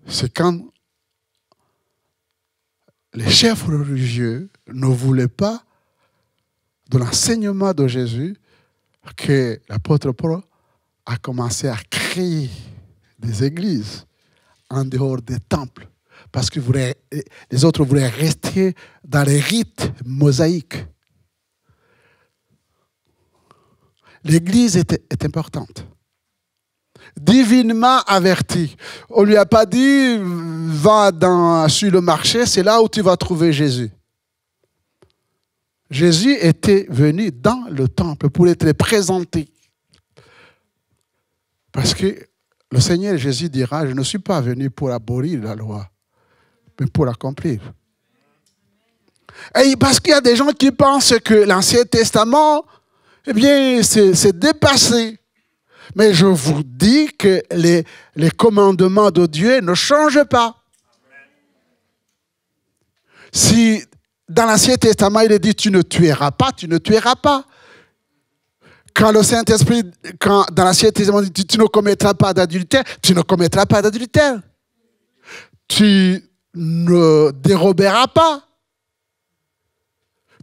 C'est quand les chefs religieux ne voulaient pas de l'enseignement de Jésus que l'apôtre Paul a commencé à créer des églises en dehors des temples. Parce que les autres voulaient rester dans les rites mosaïques. L'église est importante. Divinement averti. On ne lui a pas dit, va sur le marché, c'est là où tu vas trouver Jésus. Jésus était venu dans le temple pour être présenté. Parce que le Seigneur Jésus dira, je ne suis pas venu pour abolir la loi, mais pour l'accomplir. Et parce qu'il y a des gens qui pensent que l'Ancien Testament, eh bien, c'est dépassé. Mais je vous dis que les commandements de Dieu ne changent pas. Si dans l'Ancien Testament, il est dit, tu ne tueras pas, tu ne tueras pas. Quand le Saint-Esprit, dans l'Ancien Testament, il dit, tu ne commettras pas d'adultère, tu ne commettras pas d'adultère. Tu ne déroberas pas.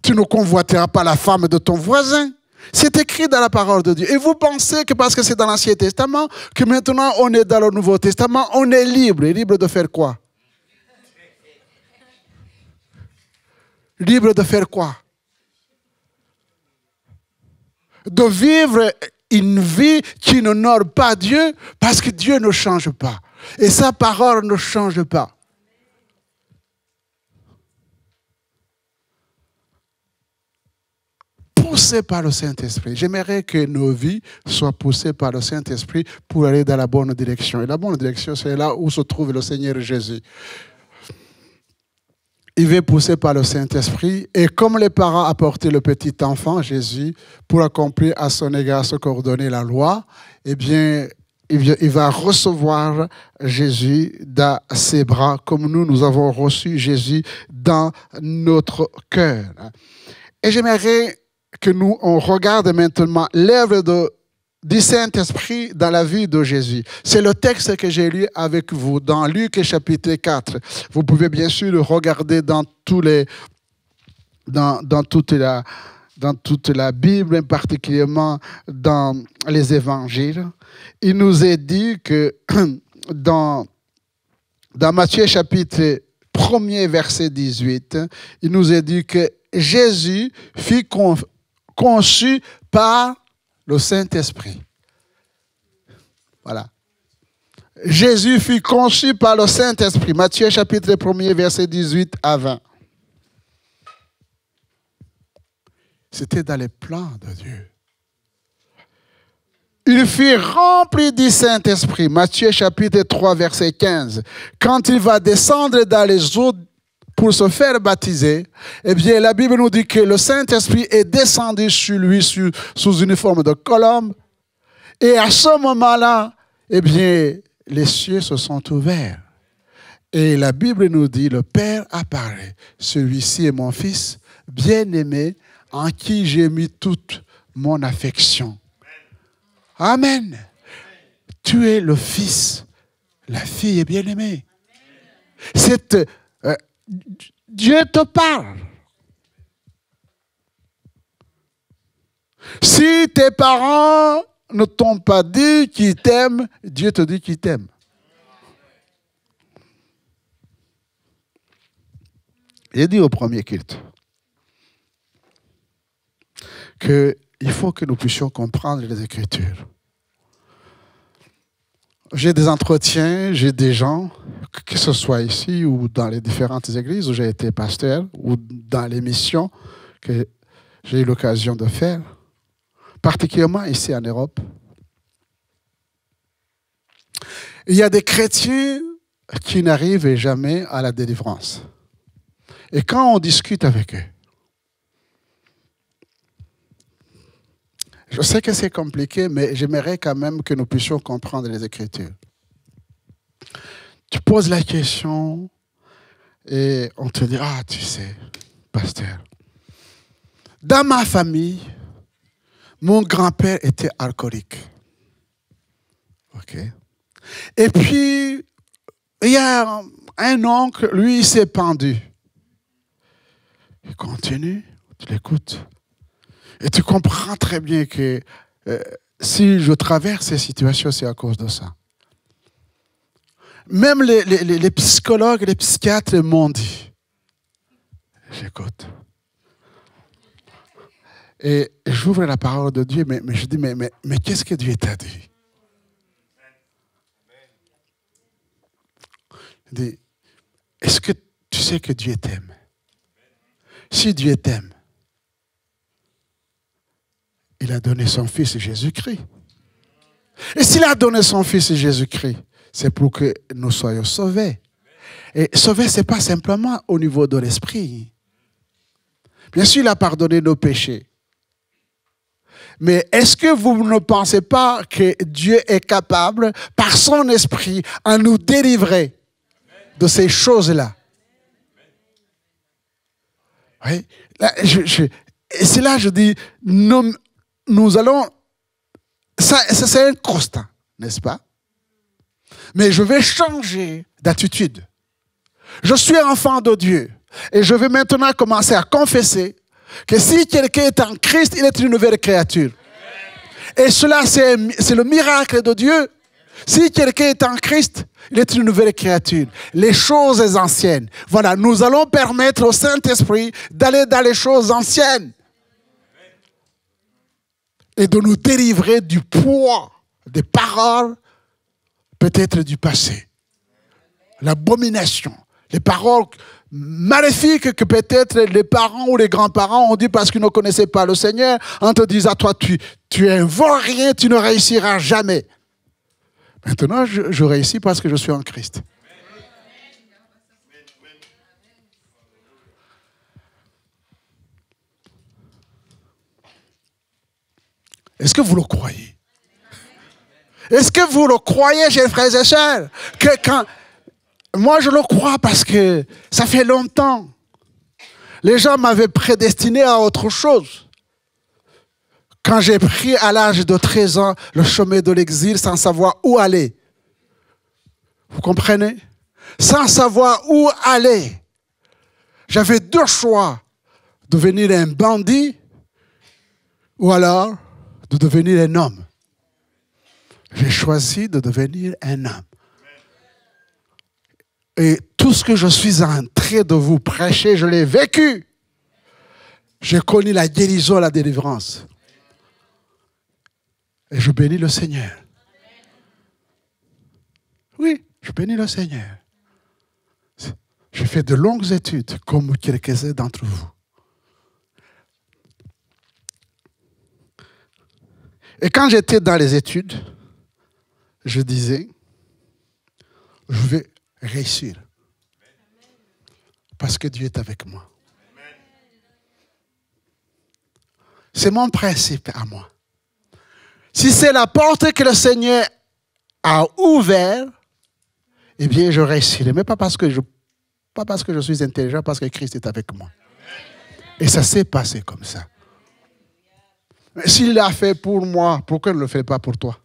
Tu ne convoiteras pas la femme de ton voisin. C'est écrit dans la parole de Dieu. Et vous pensez que parce que c'est dans l'Ancien Testament, que maintenant on est dans le Nouveau Testament, on est libre. Libre de faire quoi? Libre de faire quoi? De vivre une vie qui n'honore pas Dieu, parce que Dieu ne change pas. Et sa parole ne change pas. Poussés par le Saint-Esprit. J'aimerais que nos vies soient poussées par le Saint-Esprit pour aller dans la bonne direction. Et la bonne direction, c'est là où se trouve le Seigneur Jésus. Il est poussé par le Saint-Esprit. Et comme les parents apportaient le petit enfant, Jésus, pour accomplir à son égard ce qu'ordonnait la loi, eh bien, il va recevoir Jésus dans ses bras, comme nous avons reçu Jésus dans notre cœur. Et j'aimerais que nous, on regarde maintenant l'œuvre du Saint-Esprit dans la vie de Jésus. C'est le texte que j'ai lu avec vous dans Luc chapitre 4. Vous pouvez bien sûr le regarder dans toute la Bible, particulièrement dans les évangiles. Il nous est dit que dans Matthieu chapitre 1er verset 18, il nous est dit que Jésus fut conçu par le Saint-Esprit. Voilà. Jésus fut conçu par le Saint-Esprit. Matthieu chapitre 1er verset 18 à 20. C'était dans les plans de Dieu. Il fut rempli du Saint-Esprit. Matthieu chapitre 3 verset 15. Quand il va descendre dans les eaux pour se faire baptiser, eh bien, la Bible nous dit que le Saint-Esprit est descendu sur lui sous une forme de colombe. Et à ce moment-là, eh bien, les cieux se sont ouverts. Et la Bible nous dit, le Père apparaît. Celui-ci est mon Fils, bien-aimé, en qui j'ai mis toute mon affection. Amen. Tu es le Fils. La fille est bien-aimée. Dieu te parle. Si tes parents ne t'ont pas dit qu'ils t'aiment, Dieu te dit qu'il t'aime. Il dit au premier culte qu'il faut que nous puissions comprendre les Écritures. J'ai des entretiens, j'ai des gens, que ce soit ici ou dans les différentes églises où j'ai été pasteur, ou dans les missions que j'ai eu l'occasion de faire, particulièrement ici en Europe. Il y a des chrétiens qui n'arrivent jamais à la délivrance. Et quand on discute avec eux, je sais que c'est compliqué, mais j'aimerais quand même que nous puissions comprendre les Écritures. Tu poses la question et on te dit, ah, tu sais, pasteur, dans ma famille, mon grand-père était alcoolique. OK. Et puis, il y a un oncle, lui, il s'est pendu. Il continue, tu l'écoutes. Et tu comprends très bien que si je traverse ces situations, c'est à cause de ça. Même les psychologues, les psychiatres m'ont dit. J'écoute. Et j'ouvre la parole de Dieu, mais je dis, mais qu'est-ce que Dieu t'a dit? Je dis, est-ce que tu sais que Dieu t'aime? Si Dieu t'aime, il a donné son Fils Jésus-Christ. Et s'il a donné son Fils Jésus-Christ, c'est pour que nous soyons sauvés. Et sauvés, ce n'est pas simplement au niveau de l'esprit. Bien sûr, il a pardonné nos péchés. Mais est-ce que vous ne pensez pas que Dieu est capable, par son esprit, à nous délivrer de ces choses-là? Oui. Là, et c'est là que je dis, nous allons... Ça c'est un constat, n'est-ce pas? Mais je vais changer d'attitude. Je suis enfant de Dieu. Et je vais maintenant commencer à confesser que si quelqu'un est en Christ, il est une nouvelle créature. Et cela, c'est le miracle de Dieu. Si quelqu'un est en Christ, il est une nouvelle créature. Les choses anciennes. Voilà, nous allons permettre au Saint-Esprit d'aller dans les choses anciennes. Et de nous délivrer du poids des paroles, peut-être du passé. L'abomination. Les paroles maléfiques que peut-être les parents ou les grands-parents ont dit parce qu'ils ne connaissaient pas le Seigneur, en te disant, toi, tu es un vaurien, tu ne réussiras jamais. Maintenant, je réussis parce que je suis en Christ. Est-ce que vous le croyez? Est-ce que vous le croyez, chers frères et sœurs? Moi, je le crois parce que ça fait longtemps. Les gens m'avaient prédestiné à autre chose. Quand j'ai pris à l'âge de 13 ans le chemin de l'exil sans savoir où aller. Vous comprenez? Sans savoir où aller. J'avais deux choix. Devenir un bandit ou alors de devenir un homme. J'ai choisi de devenir un homme. Et tout ce que je suis en train de vous prêcher, je l'ai vécu. J'ai connu la guérison et la délivrance. Et je bénis le Seigneur. Oui, je bénis le Seigneur. J'ai fait de longues études, comme quelques-uns d'entre vous. Et quand j'étais dans les études, je disais, je vais réussir. Parce que Dieu est avec moi. C'est mon principe à moi. Si c'est la porte que le Seigneur a ouverte, eh bien, je réussirai. Mais pas parce que je suis intelligent, parce que Christ est avec moi. Et ça s'est passé comme ça. S'il l'a fait pour moi, pourquoi il ne le fait pas pour toi?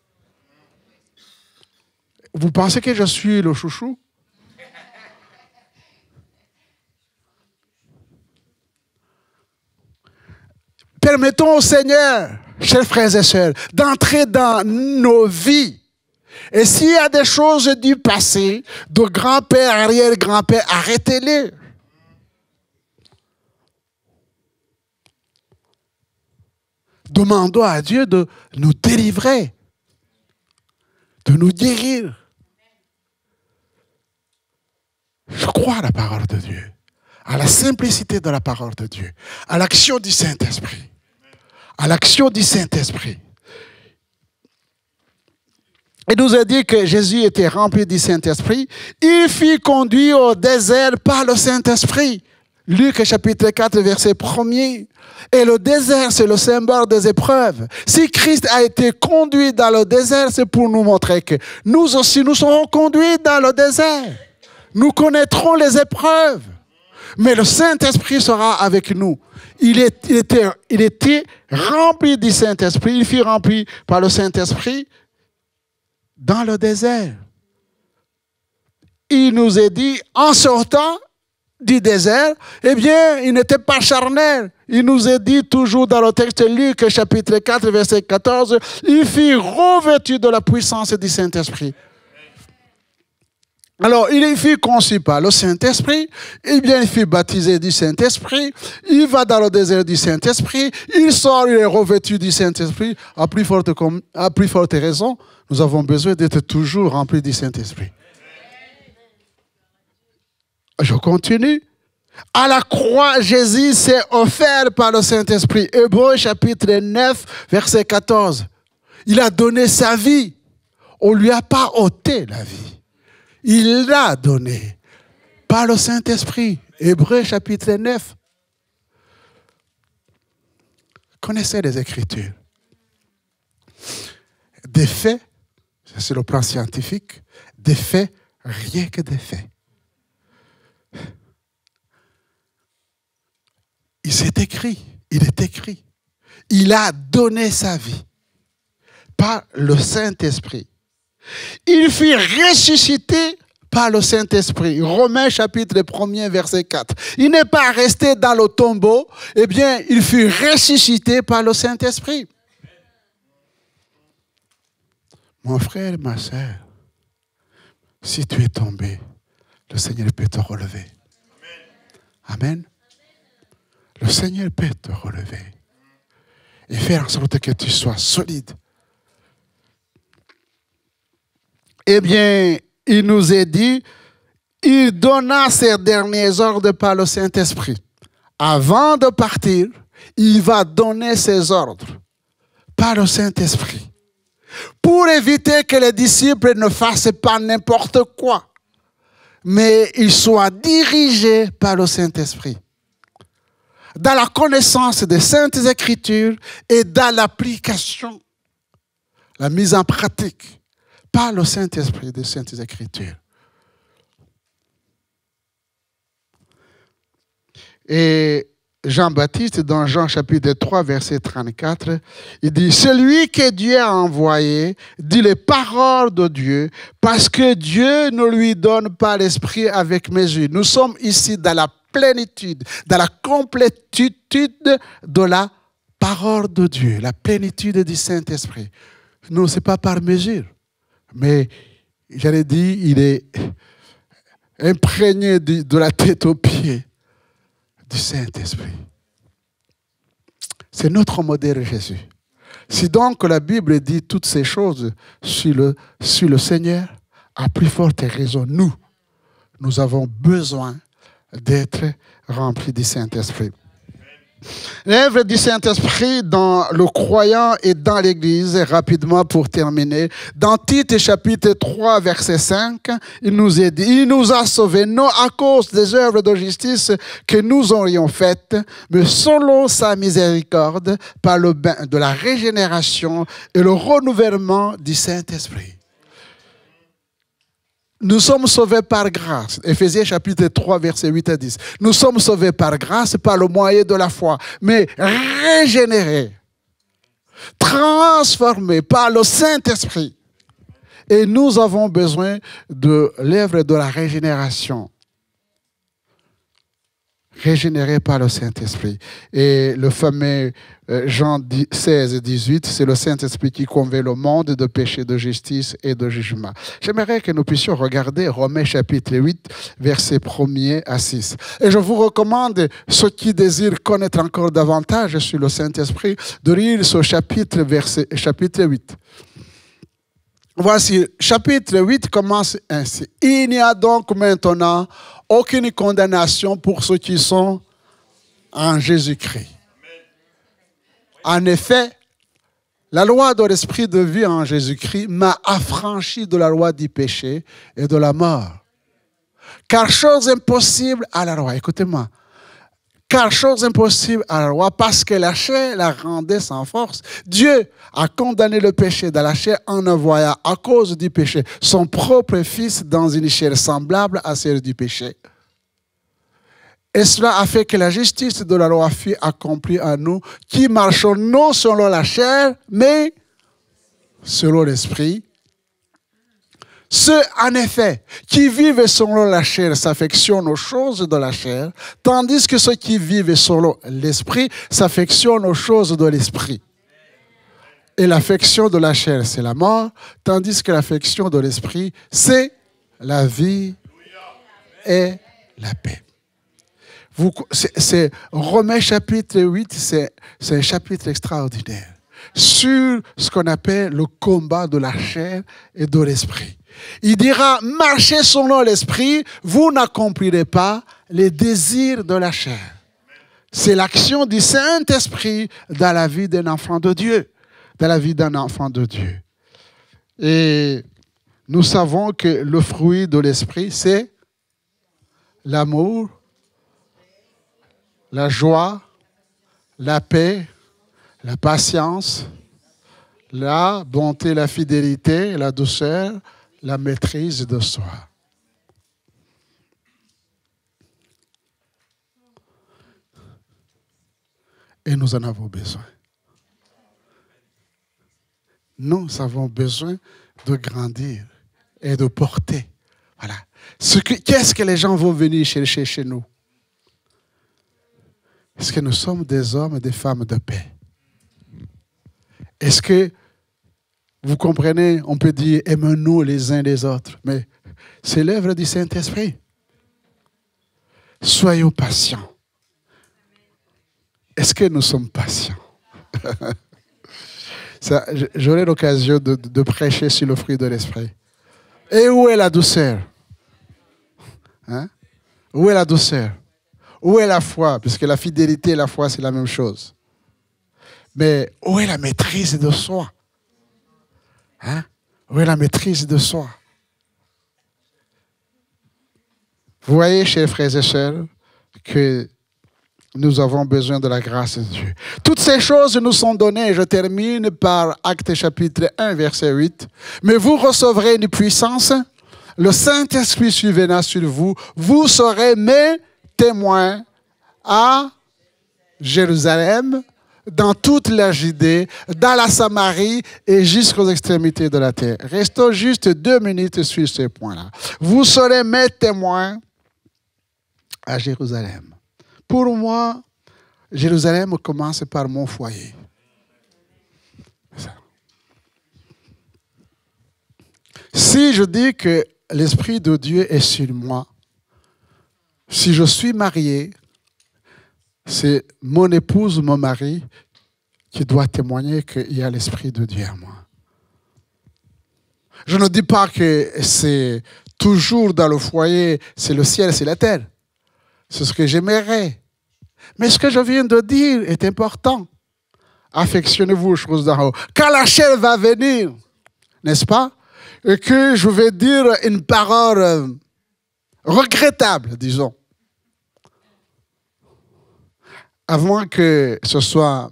Vous pensez que je suis le chouchou? Permettons au Seigneur, chers frères et sœurs, d'entrer dans nos vies. Et s'il y a des choses du passé, de grand-père, arrière-grand-père, arrêtez-les. Demandons à Dieu de nous délivrer, de nous guérir. Je crois à la parole de Dieu, à la simplicité de la parole de Dieu, à l'action du Saint-Esprit. À l'action du Saint-Esprit. Il nous a dit que Jésus était rempli du Saint-Esprit. Il fut conduit au désert par le Saint-Esprit. Luc chapitre 4, verset 1er. Et le désert, c'est le symbole des épreuves. Si Christ a été conduit dans le désert, c'est pour nous montrer que nous aussi, nous serons conduits dans le désert. Nous connaîtrons les épreuves. Mais le Saint-Esprit sera avec nous. Il était rempli du Saint-Esprit. Il fut rempli par le Saint-Esprit dans le désert. Il nous est dit, en sortant du désert, eh bien, il n'était pas charnel. Il nous est dit toujours dans le texte de Luc, chapitre 4, verset 14, il fut revêtu de la puissance du Saint-Esprit. Alors, il fut conçu par le Saint-Esprit, eh bien, il fut baptisé du Saint-Esprit, il va dans le désert du Saint-Esprit, il sort, il est revêtu du Saint-Esprit. À plus forte raison, nous avons besoin d'être toujours remplis du Saint-Esprit. Je continue. À la croix, Jésus s'est offert par le Saint-Esprit. Hébreux chapitre 9, verset 14. Il a donné sa vie. On ne lui a pas ôté la vie. Il l'a donné par le Saint-Esprit. Hébreux chapitre 9. Connaissez les Écritures. Des faits, c'est le plan scientifique, des faits, rien que des faits. Il s'est écrit, il est écrit. Il a donné sa vie par le Saint-Esprit. Il fut ressuscité par le Saint-Esprit. Romains chapitre 1er, verset 4. Il n'est pas resté dans le tombeau, eh bien, il fut ressuscité par le Saint-Esprit. Mon frère, ma soeur, si tu es tombé, le Seigneur peut te relever. Amen. Le Seigneur peut te relever et faire en sorte que tu sois solide. Eh bien, il nous est dit, il donna ses derniers ordres par le Saint-Esprit. Avant de partir, il va donner ses ordres par le Saint-Esprit pour éviter que les disciples ne fassent pas n'importe quoi, mais ils soient dirigés par le Saint-Esprit dans la connaissance des Saintes Écritures et dans l'application, la mise en pratique par le Saint-Esprit des Saintes Écritures. Et Jean-Baptiste, dans Jean chapitre 3, verset 34, il dit « Celui que Dieu a envoyé dit les paroles de Dieu, parce que Dieu ne lui donne pas l'esprit avec mesure. » Nous sommes ici dans la plénitude, dans la complétude de la parole de Dieu, la plénitude du Saint-Esprit. Non, ce n'est pas par mesure, mais j'allais dire, il est imprégné de la tête aux pieds du Saint-Esprit. C'est notre modèle Jésus. Si donc la Bible dit toutes ces choses sur le Seigneur, à plus forte raison, nous avons besoin d'être remplis du Saint-Esprit. L'œuvre du Saint-Esprit dans le croyant et dans l'Église, rapidement pour terminer, dans Tite chapitre 3, verset 5, il nous est dit, il nous a sauvés, non à cause des œuvres de justice que nous aurions faites, mais selon sa miséricorde, par le bain de la régénération et le renouvellement du Saint-Esprit. Nous sommes sauvés par grâce. Éphésiens chapitre 3, verset 8 à 10. Nous sommes sauvés par grâce, par le moyen de la foi, mais régénérés, transformés par le Saint-Esprit. Et nous avons besoin de l'œuvre de la régénération. Régénéré par le Saint-Esprit. Et le fameux Jean 16, 18, c'est le Saint-Esprit qui convainc le monde de péché, de justice et de jugement. J'aimerais que nous puissions regarder Romains chapitre 8, versets 1er à 6. Et je vous recommande, ceux qui désirent connaître encore davantage sur le Saint-Esprit, de lire ce chapitre 8. Voici, chapitre 8 commence ainsi. Il n'y a donc maintenant aucune condamnation pour ceux qui sont en Jésus-Christ. En effet, la loi de l'esprit de vie en Jésus-Christ m'a affranchi de la loi du péché et de la mort. Car chose impossible à la loi, écoutez-moi, car chose impossible à la loi, parce que la chair la rendait sans force. Dieu a condamné le péché dans la chair en envoyant à cause du péché son propre Fils dans une chair semblable à celle du péché. Et cela a fait que la justice de la loi fut accomplie en nous, qui marchons non selon la chair, mais selon l'esprit. Ceux, en effet, qui vivent selon la chair s'affectionnent aux choses de la chair, tandis que ceux qui vivent selon l'esprit s'affectionnent aux choses de l'esprit. Et l'affection de la chair, c'est la mort, tandis que l'affection de l'esprit, c'est la vie et la paix. C'est Romains chapitre 8, c'est un chapitre extraordinaire sur ce qu'on appelle le combat de la chair et de l'esprit. Il dira, marchez selon l'esprit, vous n'accomplirez pas les désirs de la chair. C'est l'action du Saint-Esprit dans la vie d'un enfant de Dieu. Dans la vie d'un enfant de Dieu. Et nous savons que le fruit de l'esprit, c'est l'amour, la joie, la paix, la patience, la bonté, la fidélité, la douceur, la maîtrise de soi. Et nous en avons besoin. Nous avons besoin de grandir et de porter. Voilà. Qu'est-ce que les gens vont venir chercher chez nous? Est-ce que nous sommes des hommes et des femmes de paix? Est-ce que, vous comprenez, on peut dire aimons-nous les uns les autres, mais c'est l'œuvre du Saint-Esprit. Soyons patients. Est-ce que nous sommes patients? J'aurai l'occasion de prêcher sur le fruit de l'esprit. Et où est la douceur? Hein? Où est la douceur? Où est la foi? Puisque la fidélité et la foi, c'est la même chose. Mais où est la maîtrise de soi? Hein? Où est la maîtrise de soi? Vous voyez, chers frères et sœurs, que nous avons besoin de la grâce de Dieu. Toutes ces choses nous sont données. Je termine par Actes chapitre 1, verset 8. Mais vous recevrez une puissance. Le Saint-Esprit surviendra sur vous. Vous serez mes témoins à Jérusalem, dans toute la Judée, dans la Samarie et jusqu'aux extrémités de la terre. Restons juste 2 minutes sur ce point-là. Vous serez mes témoins à Jérusalem. Pour moi, Jérusalem commence par mon foyer. Si je dis que l'Esprit de Dieu est sur moi, si je suis marié, c'est mon épouse ou mon mari qui doit témoigner qu'il y a l'Esprit de Dieu en moi. Je ne dis pas que c'est toujours dans le foyer, c'est le ciel, c'est la terre. C'est ce que j'aimerais. Mais ce que je viens de dire est important. Affectionnez-vous aux choses d'en haut. Quand la chair va venir, n'est-ce pas? Et que je vais dire une parole regrettable, disons. Avant que ce soit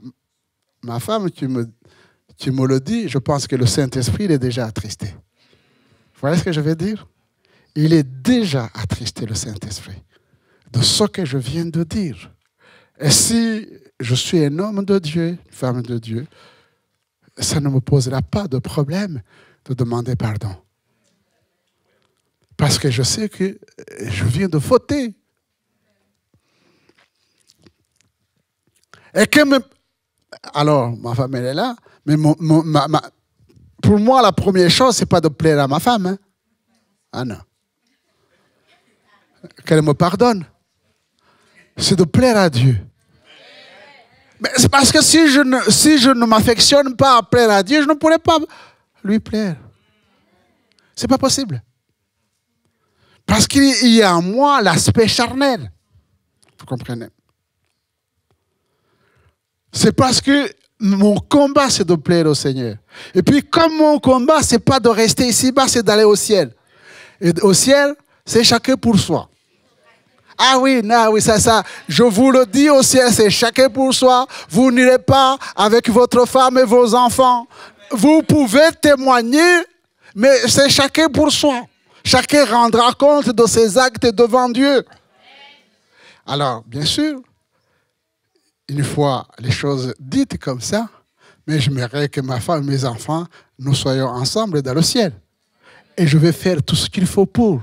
ma femme qui me le dit, je pense que le Saint-Esprit est déjà attristé. Vous voyez ce que je veux dire? Il est déjà attristé, le Saint-Esprit, de ce que je viens de dire. Et si je suis un homme de Dieu, une femme de Dieu, ça ne me posera pas de problème de demander pardon. Parce que je sais que je viens de fauter. Et que alors, ma femme, elle est là, mais pour moi, la première chose, ce n'est pas de plaire à ma femme. Hein? Ah non. Qu'elle me pardonne. C'est de plaire à Dieu. Mais c'est parce que si je ne m'affectionne pas à plaire à Dieu, je ne pourrais pas lui plaire. Ce n'est pas possible. Parce qu'il y a en moi l'aspect charnel. Vous comprenez? C'est parce que mon combat, c'est de plaire au Seigneur. Et puis, comme mon combat, ce n'est pas de rester ici-bas, c'est d'aller au ciel. Et au ciel, c'est chacun pour soi. Ah oui, ça, je vous le dis, au ciel, c'est chacun pour soi. Vous n'irez pas avec votre femme et vos enfants. Vous pouvez témoigner, mais c'est chacun pour soi. Chacun rendra compte de ses actes devant Dieu. Alors, bien sûr, une fois les choses dites comme ça, mais j'aimerais que ma femme et mes enfants, nous soyons ensemble dans le ciel. Et je vais faire tout ce qu'il faut pour.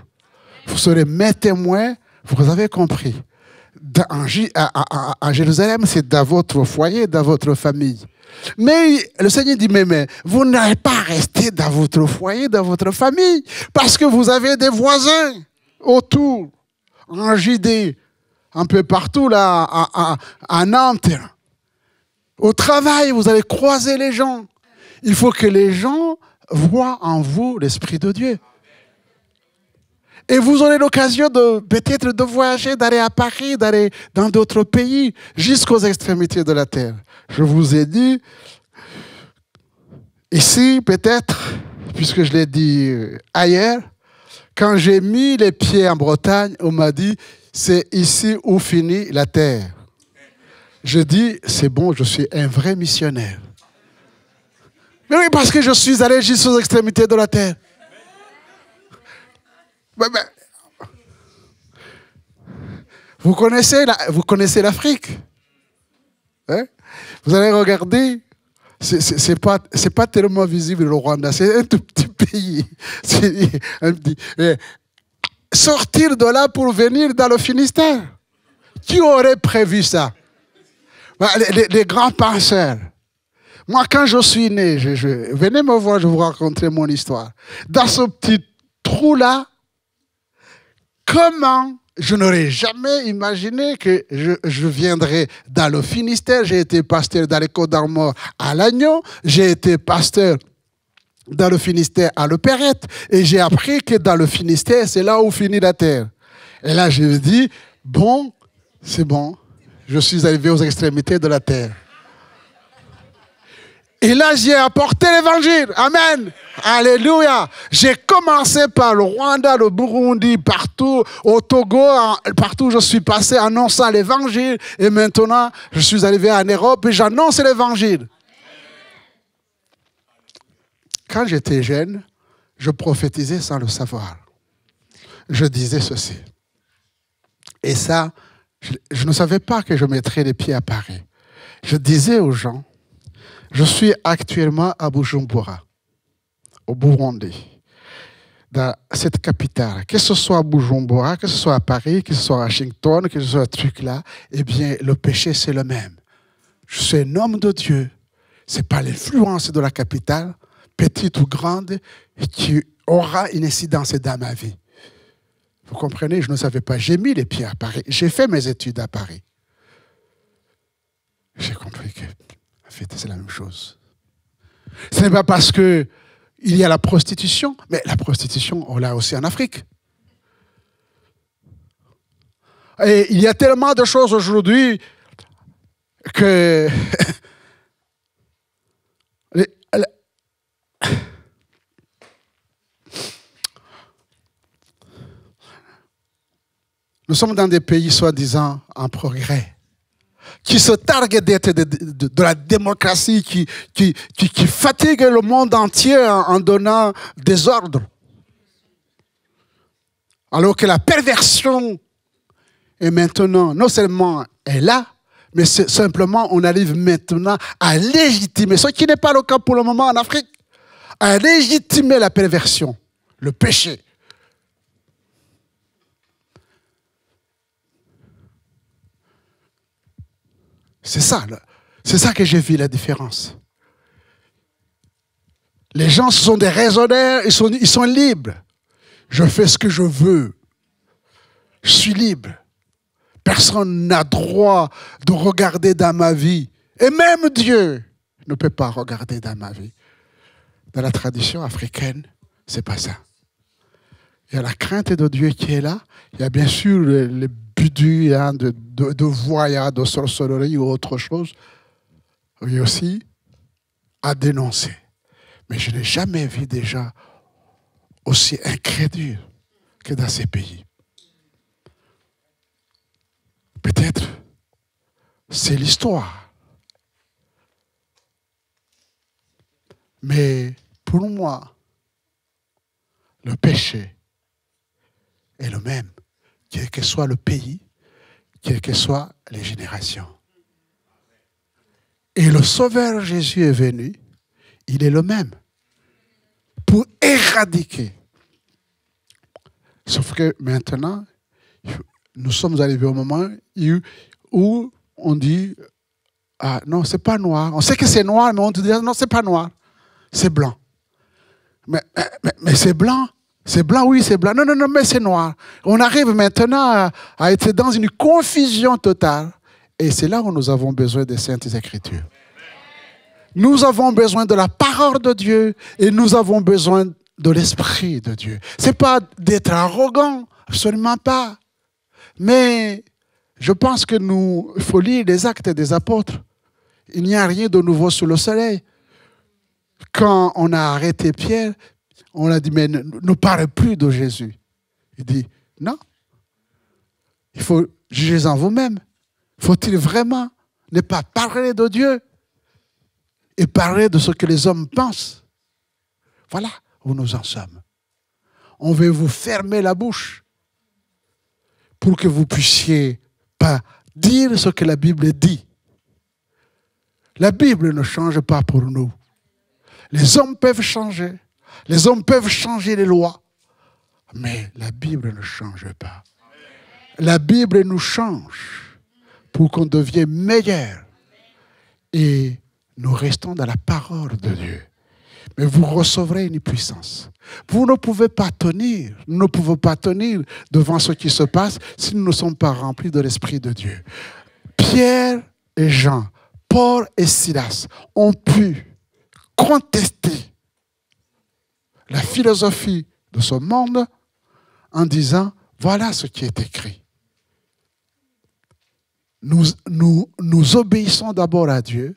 Vous serez mes témoins, vous avez compris. À Jérusalem, c'est dans votre foyer, dans votre famille. Mais le Seigneur dit, mais vous n'allez pas rester dans votre foyer, dans votre famille, parce que vous avez des voisins autour, en Judée, un peu partout, là, à Nantes. Au travail, vous allez croiser les gens. Il faut que les gens voient en vous l'Esprit de Dieu. Et vous aurez l'occasion peut-être de voyager, d'aller à Paris, d'aller dans d'autres pays, jusqu'aux extrémités de la terre. Je vous ai dit, ici peut-être, puisque je l'ai dit ailleurs, quand j'ai mis les pieds en Bretagne, on m'a dit, c'est ici où finit la terre. Je dis, c'est bon, je suis un vrai missionnaire. Mais oui, parce que je suis allé jusqu'aux extrémités de la terre. Vous connaissez l'Afrique, hein? Vous allez regarder, c'est pas tellement visible le Rwanda, c'est un tout petit pays. Sortir de là pour venir dans le Finistère, qui aurait prévu ça? Les grands penseurs. Moi, quand je suis né, venez me voir, je vais vous raconter mon histoire. Dans ce petit trou-là, comment je n'aurais jamais imaginé que je viendrais dans le Finistère. J'ai été pasteur dans les Côtes-d'Armor à Lannion. J'ai été pasteur dans le Finistère à Le Perrette. Et j'ai appris que dans le Finistère, c'est là où finit la terre. Et là, je me dis, bon, c'est bon. Je suis arrivé aux extrémités de la terre. Et là, j'ai apporté l'évangile. Amen. Alléluia. J'ai commencé par le Rwanda, le Burundi, partout, au Togo, partout où je suis passé annonçant l'évangile. Et maintenant, je suis arrivé en Europe et j'annonce l'évangile. Quand j'étais jeune, je prophétisais sans le savoir. Je disais ceci. Et ça, je ne savais pas que je mettrais les pieds à Paris. Je disais aux gens, je suis actuellement à Bujumbura, au Burundi, dans cette capitale. Que ce soit à Bujumbura, que ce soit à Paris, que ce soit à Washington, que ce soit à truc-là, eh bien, le péché, c'est le même. Je suis un homme de Dieu. Ce n'est pas l'influence de la capitale, petite ou grande, qui aura une incidence dans ma vie. Vous comprenez, je ne savais pas. J'ai mis les pieds à Paris. J'ai fait mes études à Paris. J'ai compris que en fait, c'est la même chose. Ce n'est pas parce qu'il y a la prostitution, mais la prostitution, on l'a aussi en Afrique. Et il y a tellement de choses aujourd'hui que... Nous sommes dans des pays soi-disant en progrès, qui se targuent d'être de la démocratie, qui fatigue le monde entier en donnant des ordres. Alors que la perversion est maintenant, non seulement est là, mais simplement on arrive maintenant à légitimer, ce qui n'est pas le cas pour le moment en Afrique, à légitimer la perversion, le péché. C'est ça que j'ai vu la différence. Les gens, ce sont des raisonnaires, ils sont libres. Je fais ce que je veux. Je suis libre. Personne n'a droit de regarder dans ma vie. Et même Dieu ne peut pas regarder dans ma vie. Dans la tradition africaine, c'est pas ça. Il y a la crainte de Dieu qui est là. Il y a bien sûr les budus de voyage, de sorcellerie ou autre chose. Oui aussi, à dénoncer. Mais je n'ai jamais vu des gens aussi incrédules que dans ces pays. Peut-être c'est l'histoire. Mais pour moi, le péché est le même, quel que soit le pays, quelles que soient les générations. Et le Sauveur Jésus est venu, il est le même, pour éradiquer Sauf que maintenant, nous sommes arrivés au moment où on dit, ah non, c'est pas noir. On sait que c'est noir, mais on te dit, non, c'est pas noir, c'est blanc. Mais c'est blanc. C'est blanc, oui, c'est blanc. Non, mais c'est noir. On arrive maintenant à être dans une confusion totale. Et c'est là où nous avons besoin des Saintes Écritures. Nous avons besoin de la parole de Dieu et nous avons besoin de l'Esprit de Dieu. Ce n'est pas d'être arrogant, absolument pas. Mais je pense que il faut lire les Actes des Apôtres. Il n'y a rien de nouveau sous le soleil. Quand on a arrêté Pierre, on a dit, mais ne parle plus de Jésus. Il dit, non. Il faut juger en vous-même. Faut-il vraiment ne pas parler de Dieu et parler de ce que les hommes pensent? Voilà où nous en sommes. On veut vous fermer la bouche pour que vous puissiez pas dire ce que la Bible dit. La Bible ne change pas pour nous. Les hommes peuvent changer. Les hommes peuvent changer les lois. Mais la Bible ne change pas. La Bible nous change pour qu'on devienne meilleur. Et nous restons dans la parole de Dieu. Mais vous recevrez une puissance. Vous ne pouvez pas tenir. Nous ne pouvons pas tenir devant ce qui se passe si nous ne sommes pas remplis de l'Esprit de Dieu. Pierre et Jean, Paul et Silas ont pu contester la philosophie de ce monde en disant, voilà ce qui est écrit. Nous obéissons d'abord à Dieu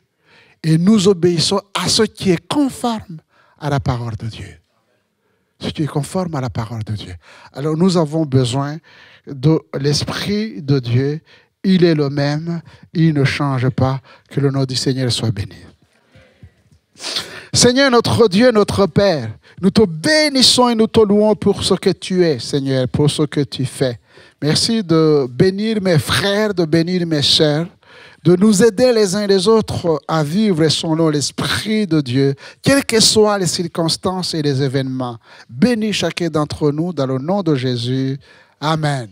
et nous obéissons à ce qui est conforme à la parole de Dieu. Ce qui est conforme à la parole de Dieu. Alors nous avons besoin de l'Esprit de Dieu. Il est le même, il ne change pas. Que le nom du Seigneur soit béni. Seigneur, notre Dieu, notre Père, nous te bénissons et nous te louons pour ce que tu es, Seigneur, pour ce que tu fais. Merci de bénir mes frères, de bénir mes sœurs, de nous aider les uns les autres à vivre selon l'Esprit de Dieu, quelles que soient les circonstances et les événements. Bénis chacun d'entre nous dans le nom de Jésus. Amen.